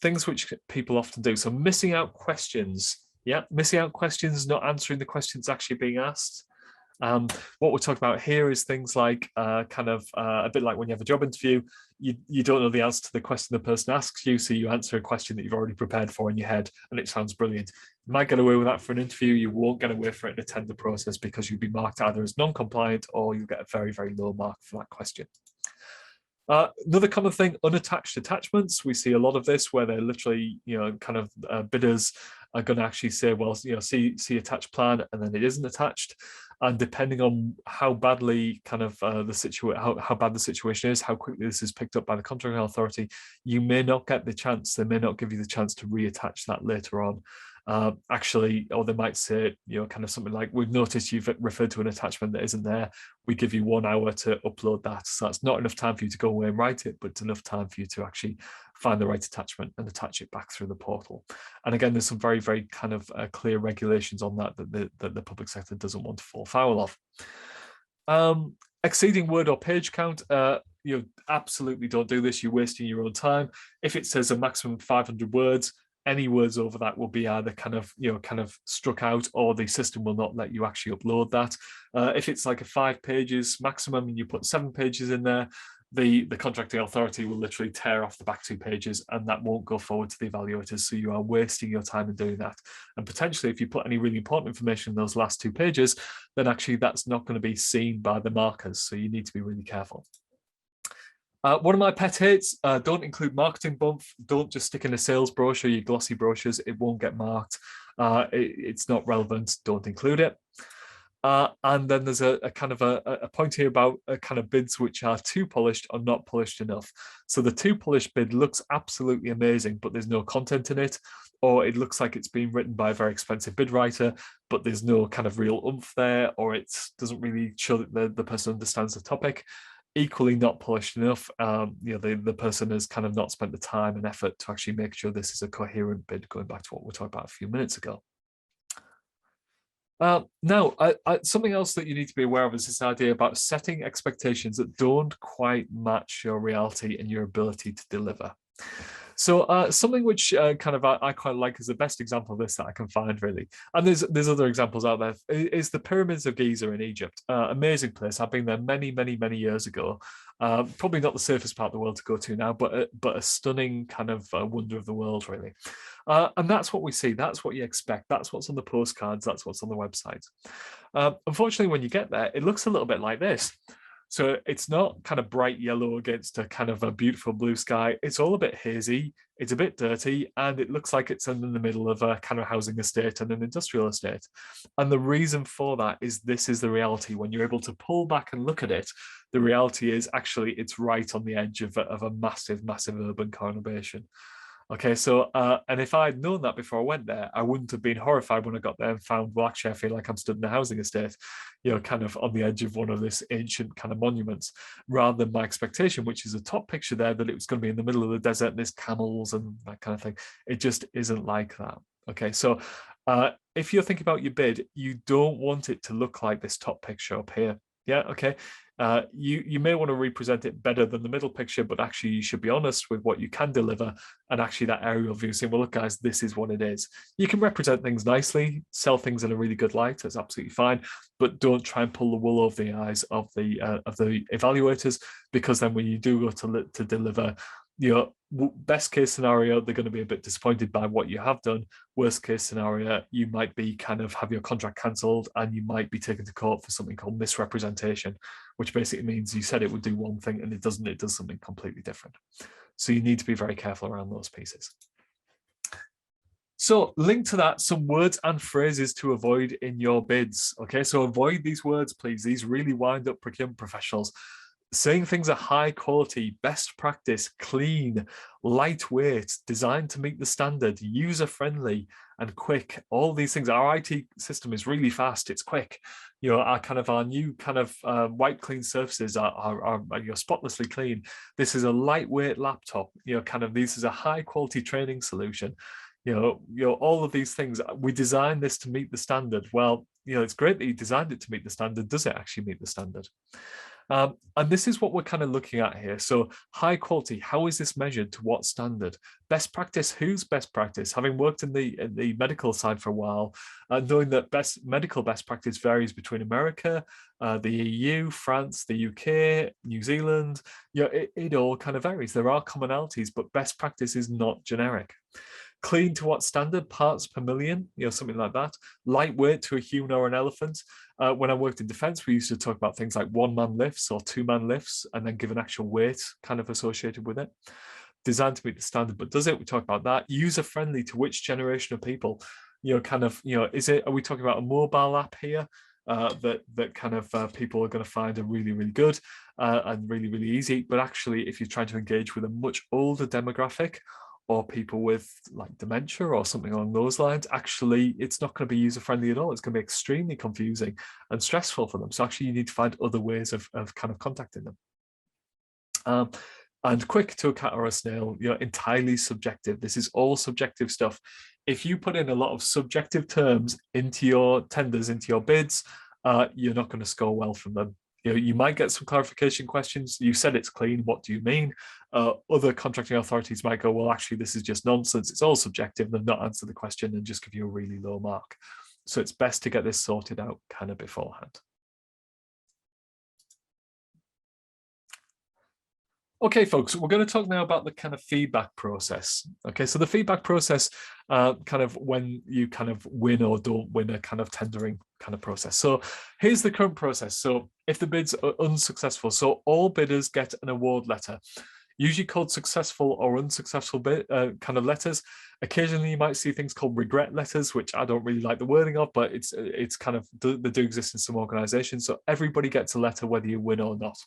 things which people often do. So missing out questions. Yeah, missing out questions, not answering the questions actually being asked. What we're talking about here is things like a bit like when you have a job interview, you don't know the answer to the question the person asks you, so you answer a question that you've already prepared for in your head, and it sounds brilliant. You might get away with that for an interview. You won't get away for it in a tender process, because you'll be marked either as non-compliant or you'll get a very, very low mark for that question. Another common thing, unattached attachments. We see a lot of this where they're literally, bidders are going to actually say, well, see attached plan, and then it isn't attached. And depending on how badly how bad the situation is, how quickly this is picked up by the contracting authority, you may not get the chance. They may not give you the chance to reattach that later on. Or they might say, kind of something like, we've noticed you've referred to an attachment that isn't there. We give you 1 hour to upload that. So that's not enough time for you to go away and write it, but it's enough time for you to actually find the right attachment and attach it back through the portal. And again, there's some very, very kind of clear regulations on that the public sector doesn't want to fall foul of. Exceeding word or page count, absolutely don't do this. You're wasting your own time. If it says a maximum of 500 words, any words over that will be either kind of struck out, or the system will not let you actually upload that. If it's like a 5 pages maximum and you put 7 pages in there, the contracting authority will literally tear off the back 2 pages, and that won't go forward to the evaluators. So you are wasting your time in doing that. And potentially, if you put any really important information in those last 2 pages, then actually that's not going to be seen by the markers. So you need to be really careful. One of my pet hates, don't include marketing bump. Don't just stick in a sales brochure, your glossy brochures. It won't get marked. It's not relevant. Don't include it. And then there's a kind of a point here about kind of bids which are too polished or not polished enough. So the too polished bid looks absolutely amazing, but there's no content in it, or it looks like it's been written by a very expensive bid writer, but there's no kind of real oomph there, or it doesn't really show that the person understands the topic. Equally not polished enough. The person has kind of not spent the time and effort to actually make sure this is a coherent bid, going back to what we talked about a few minutes ago. Now, something else that you need to be aware of is this idea about setting expectations that don't quite match your reality and your ability to deliver. So something which kind of I quite like is the best example of this that I can find, really. And there's other examples out there, is the pyramids of Giza in Egypt. Amazing place. I've been there many, many, many years ago. Probably not the safest part of the world to go to now, but a stunning kind of wonder of the world, really. And that's what we see. That's what you expect. That's what's on the postcards. That's what's on the website. Unfortunately, when you get there, it looks a little bit like this. So it's not kind of bright yellow against a kind of a beautiful blue sky. It's all a bit hazy. It's a bit dirty, and it looks like it's in the middle of a kind of housing estate and an industrial estate. And the reason for that is this is the reality. When you're able to pull back and look at it, the reality is actually it's right on the edge of a massive, massive urban conurbation. Okay, so, and if I'd known that before I went there, I wouldn't have been horrified when I got there and found, well, actually, I feel like I'm stood in a housing estate, kind of on the edge of one of this ancient kind of monuments, rather than my expectation, which is a top picture there, that it was going to be in the middle of the desert and there's camels and that kind of thing. It just isn't like that. Okay, so if you're thinking about your bid, you don't want it to look like this top picture up here. Yeah, okay. You may want to represent it better than the middle picture, but actually you should be honest with what you can deliver, and actually that aerial view saying, well, look, guys, this is what it is. You can represent things nicely, sell things in a really good light. That's absolutely fine, but don't try and pull the wool over the eyes of the evaluators, because then when you do go to deliver, your best case scenario, they're going to be a bit disappointed by what you have done. Worst case scenario, you might be kind of have your contract cancelled, and you might be taken to court for something called misrepresentation, which basically means you said it would do one thing and it doesn't, it does something completely different. So you need to be very careful around those pieces. So linked to that, some words and phrases to avoid in your bids. Okay, so avoid these words, please. These really wind up procurement professionals. Saying things are high quality, best practice, clean, lightweight, designed to meet the standard, user-friendly, and quick. All these things. Our IT system is really fast. It's quick. Our new kind of white clean surfaces are spotlessly clean. This is a lightweight laptop. This is a high quality training solution. All of these things. We designed this to meet the standard. Well, it's great that you designed it to meet the standard. Does it actually meet the standard? And this is what we're kind of looking at here. So high quality, how is this measured? To what standard? Best practice, who's best practice? Having worked in the medical side for a while, knowing that medical best practice varies between America, the EU, France, the UK, New Zealand, it all kind of varies. There are commonalities, but best practice is not generic. Clean to what standard? Parts per million, something like that. Lightweight to a human or an elephant. When I worked in defense, we used to talk about things like one-man lifts or two-man lifts, and then give an actual weight kind of associated with it. Designed to meet the standard, but does it? We talk about that. User-friendly to which generation of people? Are we talking about a mobile app here that kind of people are going to find are really, really good and really, really easy? But actually, if you're trying to engage with a much older demographic, or people with like dementia or something along those lines, actually, it's not going to be user-friendly at all. It's going to be extremely confusing and stressful for them. So actually, you need to find other ways of kind of contacting them. And quick to a cat or a snail, entirely subjective. This is all subjective stuff. If you put in a lot of subjective terms into your tenders, into your bids, you're not going to score well from them. You might get some clarification questions. You said it's clean. What do you mean? Other contracting authorities might go, well, actually, this is just nonsense. It's all subjective, and not answer the question and just give you a really low mark. So it's best to get this sorted out kind of beforehand. Okay, folks, we're going to talk now about the kind of feedback process. Okay, so the feedback process, kind of when you kind of win or don't win a kind of tendering kind of process. So here's the current process. So if the bids are unsuccessful, so all bidders get an award letter, usually called successful or unsuccessful bid, kind of letters. Occasionally you might see things called regret letters, which I don't really like the wording of, but it's kind of, they do exist in some organizations. So everybody gets a letter whether you win or not.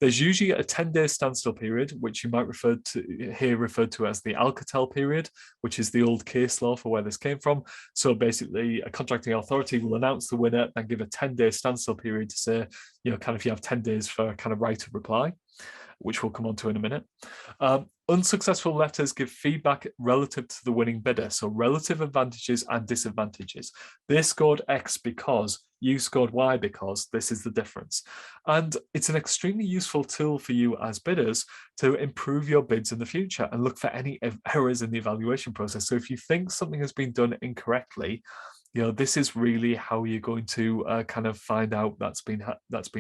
There's usually a 10-day standstill period, which you might referred to as the Alcatel period, which is the old case law for where this came from. So basically, a contracting authority will announce the winner and give a 10-day standstill period to say, kind of you have 10 days for kind of right of reply, which we'll come on to in a minute. Unsuccessful letters give feedback relative to the winning bidder, so relative advantages and disadvantages. They scored X because, you scored Y because, this is the difference. And it's an extremely useful tool for you as bidders to improve your bids in the future and look for any errors in the evaluation process. So if you think something has been done incorrectly, this is really how you're going to kind of find out that's been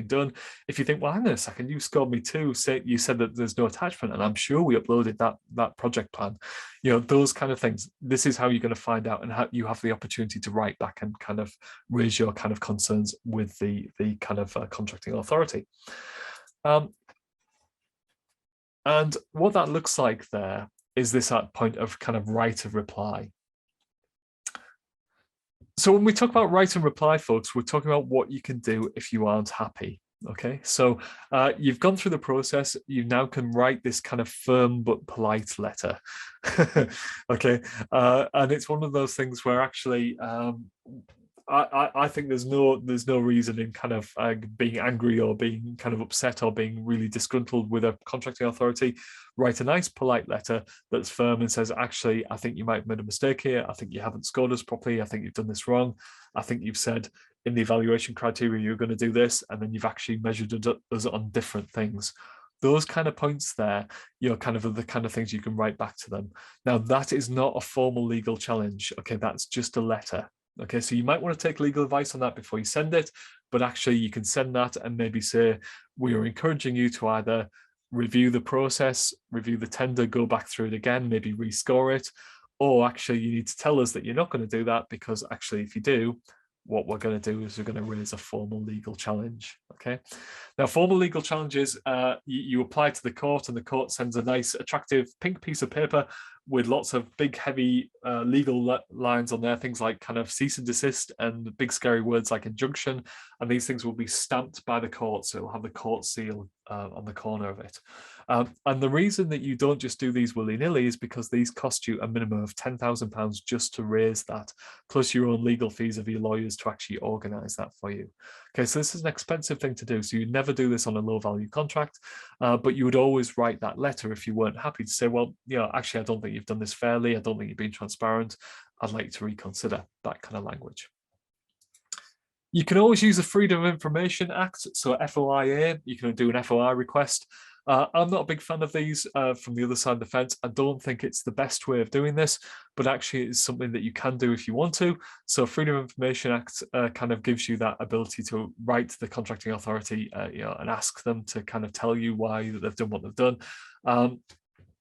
done. If you think, well, hang on a second, you scored me too. Say you said that there's no attachment, and I'm sure we uploaded that project plan. Those kind of things. This is how you're going to find out, and how you have the opportunity to write back and kind of raise your kind of concerns with the kind of contracting authority. And what that looks like there is this point of kind of right of reply. So when we talk about right and reply, folks, we're talking about what you can do if you aren't happy. Okay, so you've gone through the process. You now can write this kind of firm but polite letter. Okay, and it's one of those things where actually I think there's no reason in kind of being angry or being kind of upset or being really disgruntled with a contracting authority. Write a nice polite letter that's firm and says, actually, I think you might have made a mistake here. I think you haven't scored us properly. I think you've done this wrong. I think you've said in the evaluation criteria you're going to do this, and then you've actually measured us on different things. Those kind of points there, kind of are the kind of things you can write back to them. Now, that is not a formal legal challenge. Okay, that's just a letter. Okay, so you might want to take legal advice on that before you send it, but actually you can send that and maybe say, we are encouraging you to either review the process, review the tender, go back through it again, maybe rescore it, or actually you need to tell us that you're not going to do that, because actually if you do, what we're going to do is we're going to raise a formal legal challenge. Okay, now formal legal challenges, you apply to the court, and the court sends a nice attractive pink piece of paper with lots of big heavy legal lines on there, things like kind of cease and desist and big scary words like injunction, and these things will be stamped by the court, so it'll have the court seal on the corner of it. And the reason that you don't just do these willy-nilly is because these cost you a minimum of £10,000 just to raise that, plus your own legal fees of your lawyers to actually organise that for you. Okay, so this is an expensive thing to do. So you never do this on a low-value contract, but you would always write that letter if you weren't happy to say, well, actually, I don't think you've done this fairly. I don't think you've been transparent. I'd like to reconsider, that kind of language. You can always use the Freedom of Information Act, so FOIA. You can do an FOI request. I'm not a big fan of these from the other side of the fence. I don't think it's the best way of doing this, but actually it's something that you can do if you want to. So Freedom of Information Act kind of gives you that ability to write to the contracting authority and ask them to kind of tell you why they've done what they've done.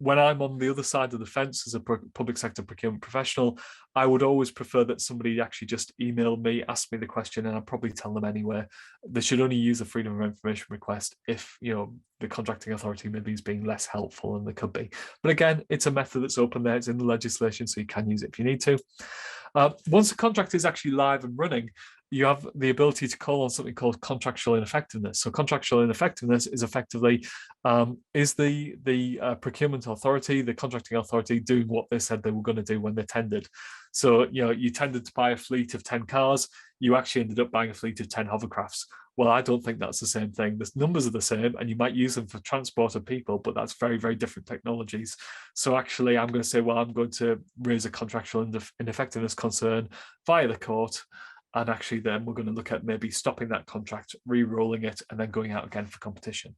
When I'm on the other side of the fence as a public sector procurement professional, I would always prefer that somebody actually just email me, ask me the question, and I'll probably tell them anyway. They should only use a Freedom of Information request if the contracting authority maybe is being less helpful than they could be. But again, it's a method that's open there. It's in the legislation, so you can use it if you need to. Once the contract is actually live and running, you have the ability to call on something called contractual ineffectiveness. So contractual ineffectiveness is effectively, is the procurement authority, the contracting authority, doing what they said they were going to do when they tendered. So, you tendered to buy a fleet of 10 cars, you actually ended up buying a fleet of 10 hovercrafts. Well, I don't think that's the same thing. The numbers are the same, and you might use them for transport of people, but that's very, very different technologies. So actually, I'm going to say, well, I'm going to raise a contractual ineffectiveness concern via the court. And actually then we're going to look at maybe stopping that contract, re-rolling it, and then going out again for competition.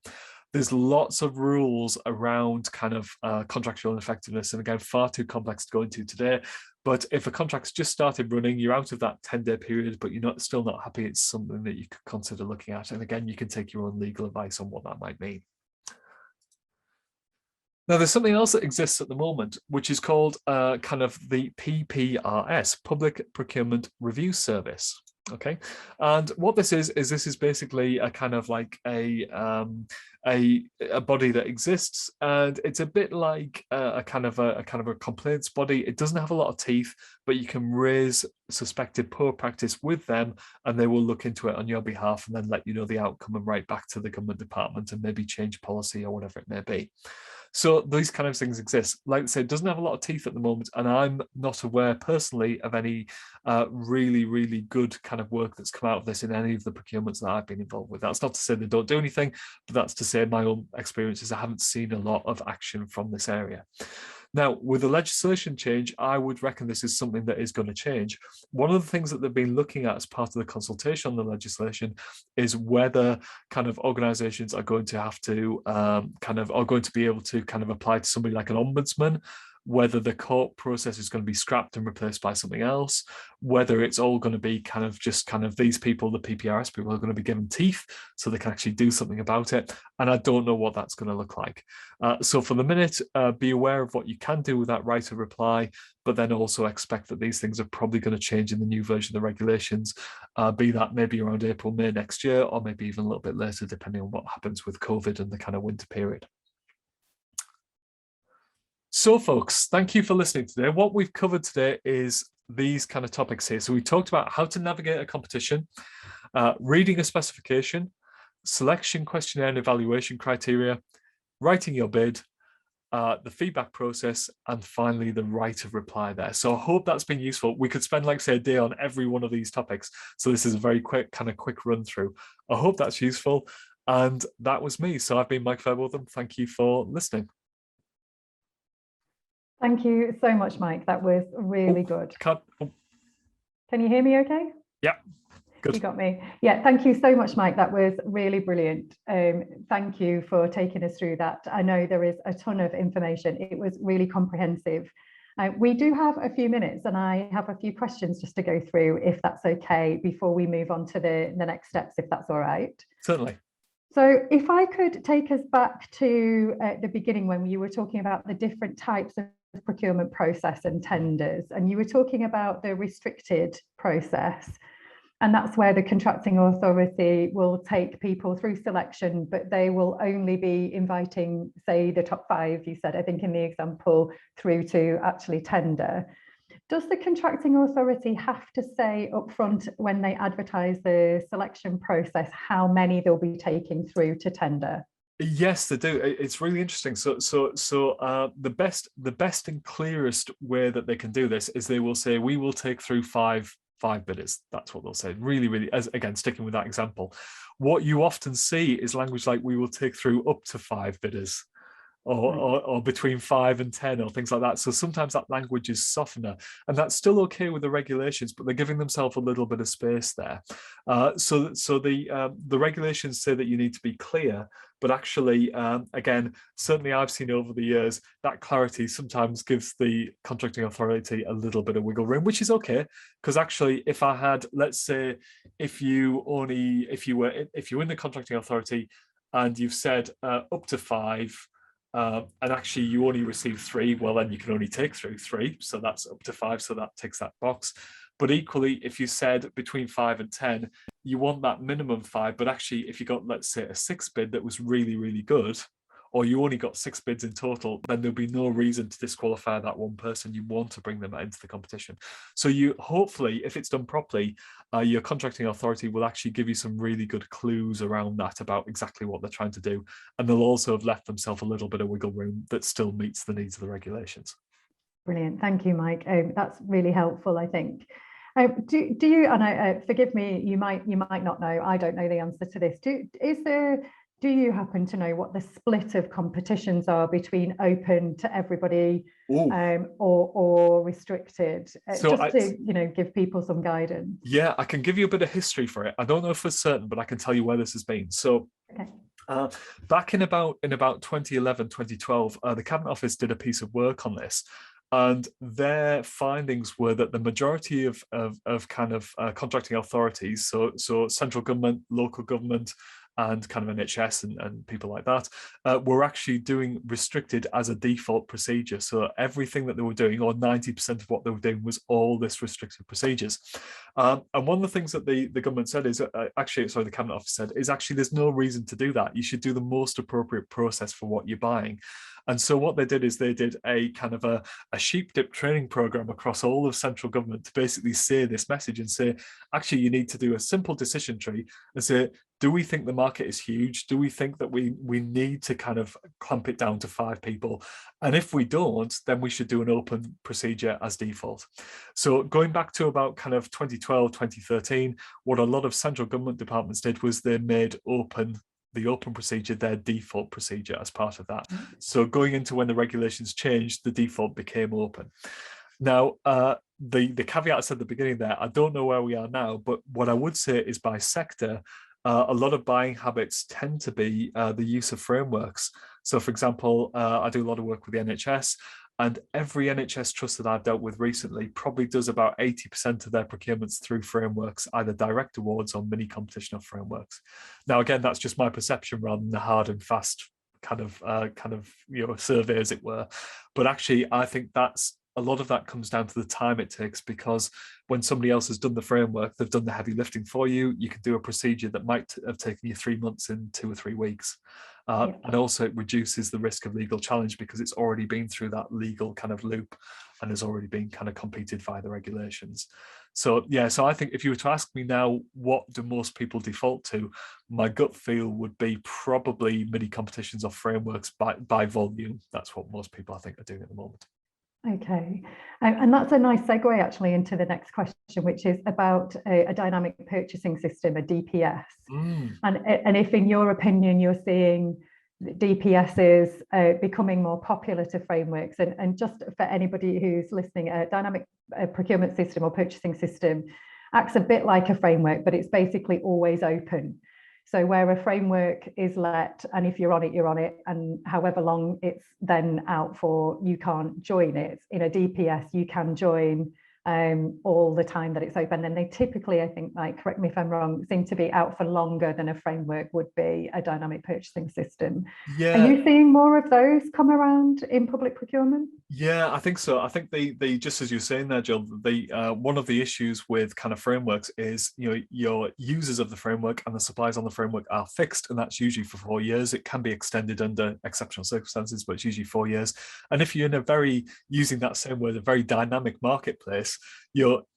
There's lots of rules around kind of contractual ineffectiveness, and again, far too complex to go into today. But if a contract's just started running, you're out of that 10-day period, but you're still not happy, it's something that you could consider looking at. And again, you can take your own legal advice on what that might mean. Now, there's something else that exists at the moment, which is called kind of the PPRS, Public Procurement Review Service. Okay, and what this is this is basically a kind of like a body that exists, and it's a bit like a kind of a complaints body. It doesn't have a lot of teeth, but you can raise suspected poor practice with them, and they will look into it on your behalf and then let you know the outcome and write back to the government department and maybe change policy or whatever it may be. So these kind of things exist. Like I said, it doesn't have a lot of teeth at the moment, and I'm not aware personally of any really, really good kind of work that's come out of this in any of the procurements that I've been involved with. That's not to say they don't do anything, but that's to say my own experiences, I haven't seen a lot of action from this area. Now, with the legislation change, I would reckon this is something that is going to change. One of the things that they've been looking at as part of the consultation on the legislation is whether kind of organizations are going to have to are going to be able to kind of apply to somebody like an ombudsman, whether the court process is going to be scrapped and replaced by something else, whether it's all going to be kind of these people, the PPRS people, are going to be given teeth so they can actually do something about it. And I don't know what that's going to look like. So for the minute, be aware of what you can do with that right of reply, but then also expect that these things are probably going to change in the new version of the regulations, be that maybe around April, May next year, or maybe even a little bit later, depending on what happens with COVID and the kind of winter period. So folks, thank you for listening today. What we've covered today is these kind of topics here. So we talked about how to navigate a competition, reading a specification, selection questionnaire and evaluation criteria, writing your bid, the feedback process, and finally the right of reply there. So I hope that's been useful. We could spend, like say, a day on every one of these topics. So this is a very quick run through. I hope that's useful. And that was me. So I've been Mike Fairbotham. Thank you for listening. Thank you so much, Mike. That was really good. Can you hear me okay? Yeah, good. You got me. Yeah, thank you so much, Mike. That was really brilliant. Thank you for taking us through that. I know there is a ton of information. It was really comprehensive. We do have a few minutes and I have a few questions just to go through, if that's okay, before we move on to the next steps, if that's all right. Certainly. So if I could take us back to the beginning when you were talking about the different types of procurement process and tenders, and you were talking about the restricted process, and that's where the contracting authority will take people through selection, but they will only be inviting, say, the top 5, you said, I think in the example, through to actually tender. Does the contracting authority have to say upfront when they advertise the selection process how many they'll be taking through to tender? Yes, they do. It's really interesting. So the best and clearest way that they can do this is they will say, we will take through five bidders. That's what they'll say. Really, as again, sticking with that example, what you often see is language like, we will take through up to 5 bidders. Or between 5 and 10 or things like that. So sometimes that language is softener, and that's still okay with the regulations, but they're giving themselves a little bit of space there. So the regulations say that you need to be clear, but actually, again, certainly I've seen over the years that clarity sometimes gives the contracting authority a little bit of wiggle room, which is okay, because actually, if I had, let's say, if you were in the contracting authority and you've said up to 5. And actually you only receive 3, well, then you can only take through 3, so that's up to 5, so that ticks that box. But equally, if you said between 5 and 10, you want that minimum 5, but actually if you got, let's say, a 6 bid that was really, really good, or you only got 6 bids in total, then there'll be no reason to disqualify that one person. You want to bring them into the competition. So you hopefully, if it's done properly, your contracting authority will actually give you some really good clues around that about exactly what they're trying to do. And they'll also have left themselves a little bit of wiggle room that still meets the needs of the regulations. Brilliant. Thank you, Mike. That's really helpful, I think. Do you, and forgive me, you might not know, I don't know the answer to this. Do you happen to know what the split of competitions are between open to everybody or restricted? So just to give people some guidance. Yeah, I can give you a bit of history for it. I don't know for certain, but I can tell you where this has been. So okay. Back in about 2011, 2012, the Cabinet Office did a piece of work on this. And their findings were that the majority of contracting authorities, so central government, local government, and kind of NHS and people like that, were actually doing restricted as a default procedure. So everything that they were doing, or 90% of what they were doing, was all this restricted procedures. And one of the things that the government said is, the Cabinet Office said, is actually there's no reason to do that. You should do the most appropriate process for what you're buying. And so what they did is they did a kind of a sheep dip training program across all of central government to basically say this message and say, actually, you need to do a simple decision tree and say, do we think the market is huge? Do we think that we need to kind of clamp it down to 5 people? And if we don't, then we should do an open procedure as default. So going back to about kind of 2012, 2013, what a lot of central government departments did was they made the open procedure their default procedure as part of that. So going into when the regulations changed, the default became open. Now, the caveat I said at the beginning there, I don't know where we are now, but what I would say is by sector, a lot of buying habits tend to be the use of frameworks. So for example, I do a lot of work with the NHS, and every NHS trust that I've dealt with recently probably does about 80% of their procurements through frameworks, either direct awards or mini competition of frameworks. Now, again, that's just my perception rather than the hard and fast kind of survey, as it were. But actually, I think that's a lot of that comes down to the time it takes, because when somebody else has done the framework, they've done the heavy lifting for you. You can do a procedure that might have taken you 3 months in 2 or 3 weeks. And also it reduces the risk of legal challenge because it's already been through that legal kind of loop and has already been kind of completed via the regulations. So yeah, so I think if you were to ask me now, what do most people default to? My gut feel would be probably mini competitions or frameworks by volume. That's what most people I think are doing at the moment. Okay, and that's a nice segue actually into the next question, which is about a dynamic purchasing system, a DPS. And if in your opinion you're seeing DPSs becoming more popular to frameworks, and just for anybody who's listening, a dynamic procurement system or purchasing system acts a bit like a framework, but it's basically always open. So where a framework is let, and if you're on it, you're on it, and however long it's then out for, you can't join it. In a DPS, you can join all the time that it's open. And they typically, I think, like, correct me if I'm wrong, seem to be out for longer than a framework would be a dynamic purchasing system. Yeah. Are you seeing more of those come around in public procurement? Yeah, I think so. I think they just as you're saying there, Jill, one of the issues with kind of frameworks is, your users of the framework and the suppliers on the framework are fixed, and that's usually for 4 years. It can be extended under exceptional circumstances, but it's usually 4 years. And if you're in using that same word, a very dynamic marketplace,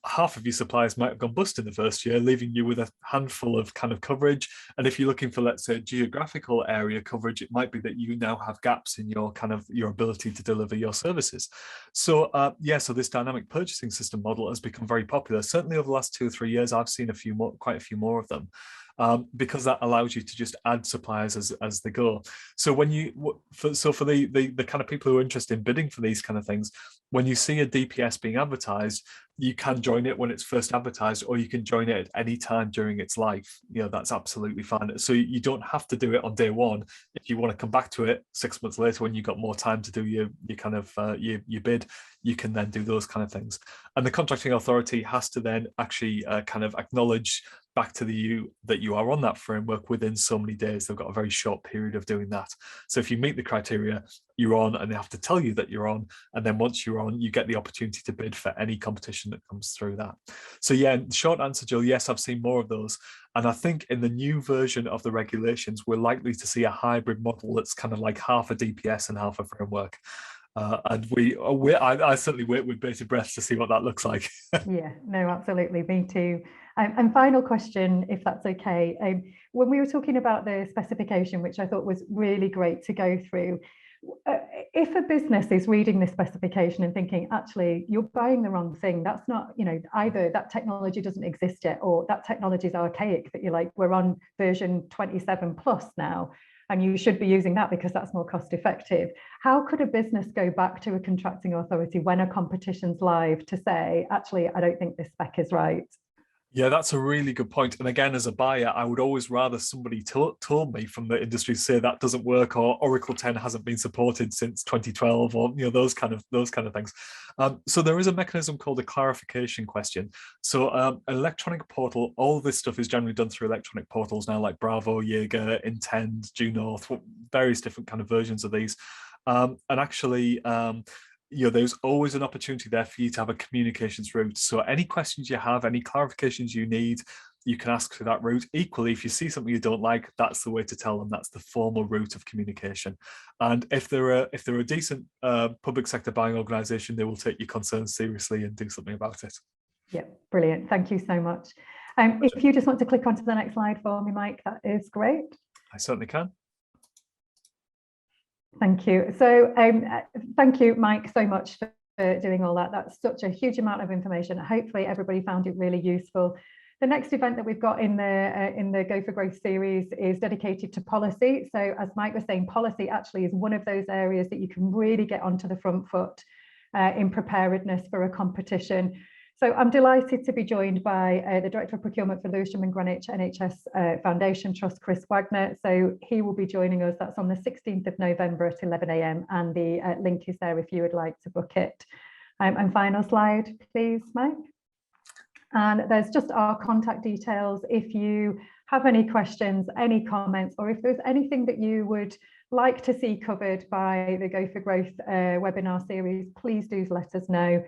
half of your suppliers might have gone bust in the first year, leaving you with a handful of kind of coverage. And if you're looking for, let's say, geographical area coverage, it might be that you now have gaps in your ability to deliver your services. So so this dynamic purchasing system model has become very popular. Certainly over the last 2 or 3 years, I've seen quite a few more of them. Because that allows you to just add suppliers as they go. So for the kind of people who are interested in bidding for these kind of things, when you see a DPS being advertised, you can join it when it's first advertised, or you can join it at any time during its life. That's absolutely fine. So you don't have to do it on day one. If you want to come back to it 6 months later when you've got more time to do your bid, you can then do those kind of things. And the contracting authority has to then actually kind of acknowledge back to you that you are on that framework within so many days. They've got a very short period of doing that. So if you meet the criteria, you're on, and they have to tell you that you're on. And then once you're on, you get the opportunity to bid for any competition that comes through that. So yeah, short answer, Jill, yes, I've seen more of those. And I think in the new version of the regulations, we're likely to see a hybrid model that's kind of like half a DPS and half a framework. And I certainly wait with bated breath to see what that looks like. Yeah, no, absolutely, me too. And final question, if that's okay. When we were talking about the specification, which I thought was really great to go through, if a business is reading this specification and thinking, actually, you're buying the wrong thing, that's not, either that technology doesn't exist yet, or that technology is archaic, that you're like, we're on version 27 plus now, and you should be using that because that's more cost effective. How could a business go back to a contracting authority when a competition's live to say, actually, I don't think this spec is right? Yeah, that's a really good point. And again, as a buyer, I would always rather somebody told me from the industry to say that doesn't work, or Oracle 10 hasn't been supported since 2012, or those kind of things. So there is a mechanism called a clarification question. So an electronic portal, all this stuff is generally done through electronic portals now, like Bravo, Jaeger, Intend, Due North, various different kind of versions of these. And actually, there's always an opportunity there for you to have a communications route. So any questions you have, any clarifications you need, you can ask through that route. Equally, if you see something you don't like, that's the way to tell them. That's the formal route of communication. And if they're a decent public sector buying organisation, they will take your concerns seriously and do something about it. Yeah, brilliant. Thank you so much. If you just want to click onto the next slide for me, Mike, that is great. I certainly can. Thank you. So thank you, Mike, so much for doing all that. That's such a huge amount of information. Hopefully everybody found it really useful. The next event that we've got in the Go for Growth series is dedicated to policy. So as Mike was saying, policy actually is one of those areas that you can really get onto the front foot in preparedness for a competition. So I'm delighted to be joined by the Director of Procurement for Lewisham and Greenwich NHS Foundation Trust, Chris Wagner. So he will be joining us. That's on the 16th of November at 11 AM. And the link is there if you would like to book it. And final slide, please, Mike. And there's just our contact details. If you have any questions, any comments, or if there's anything that you would like to see covered by the Go for Growth webinar series, please do let us know.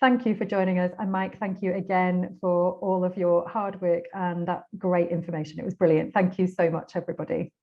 Thank you for joining us. And Mike, thank you again for all of your hard work and that great information. It was brilliant. Thank you so much, everybody.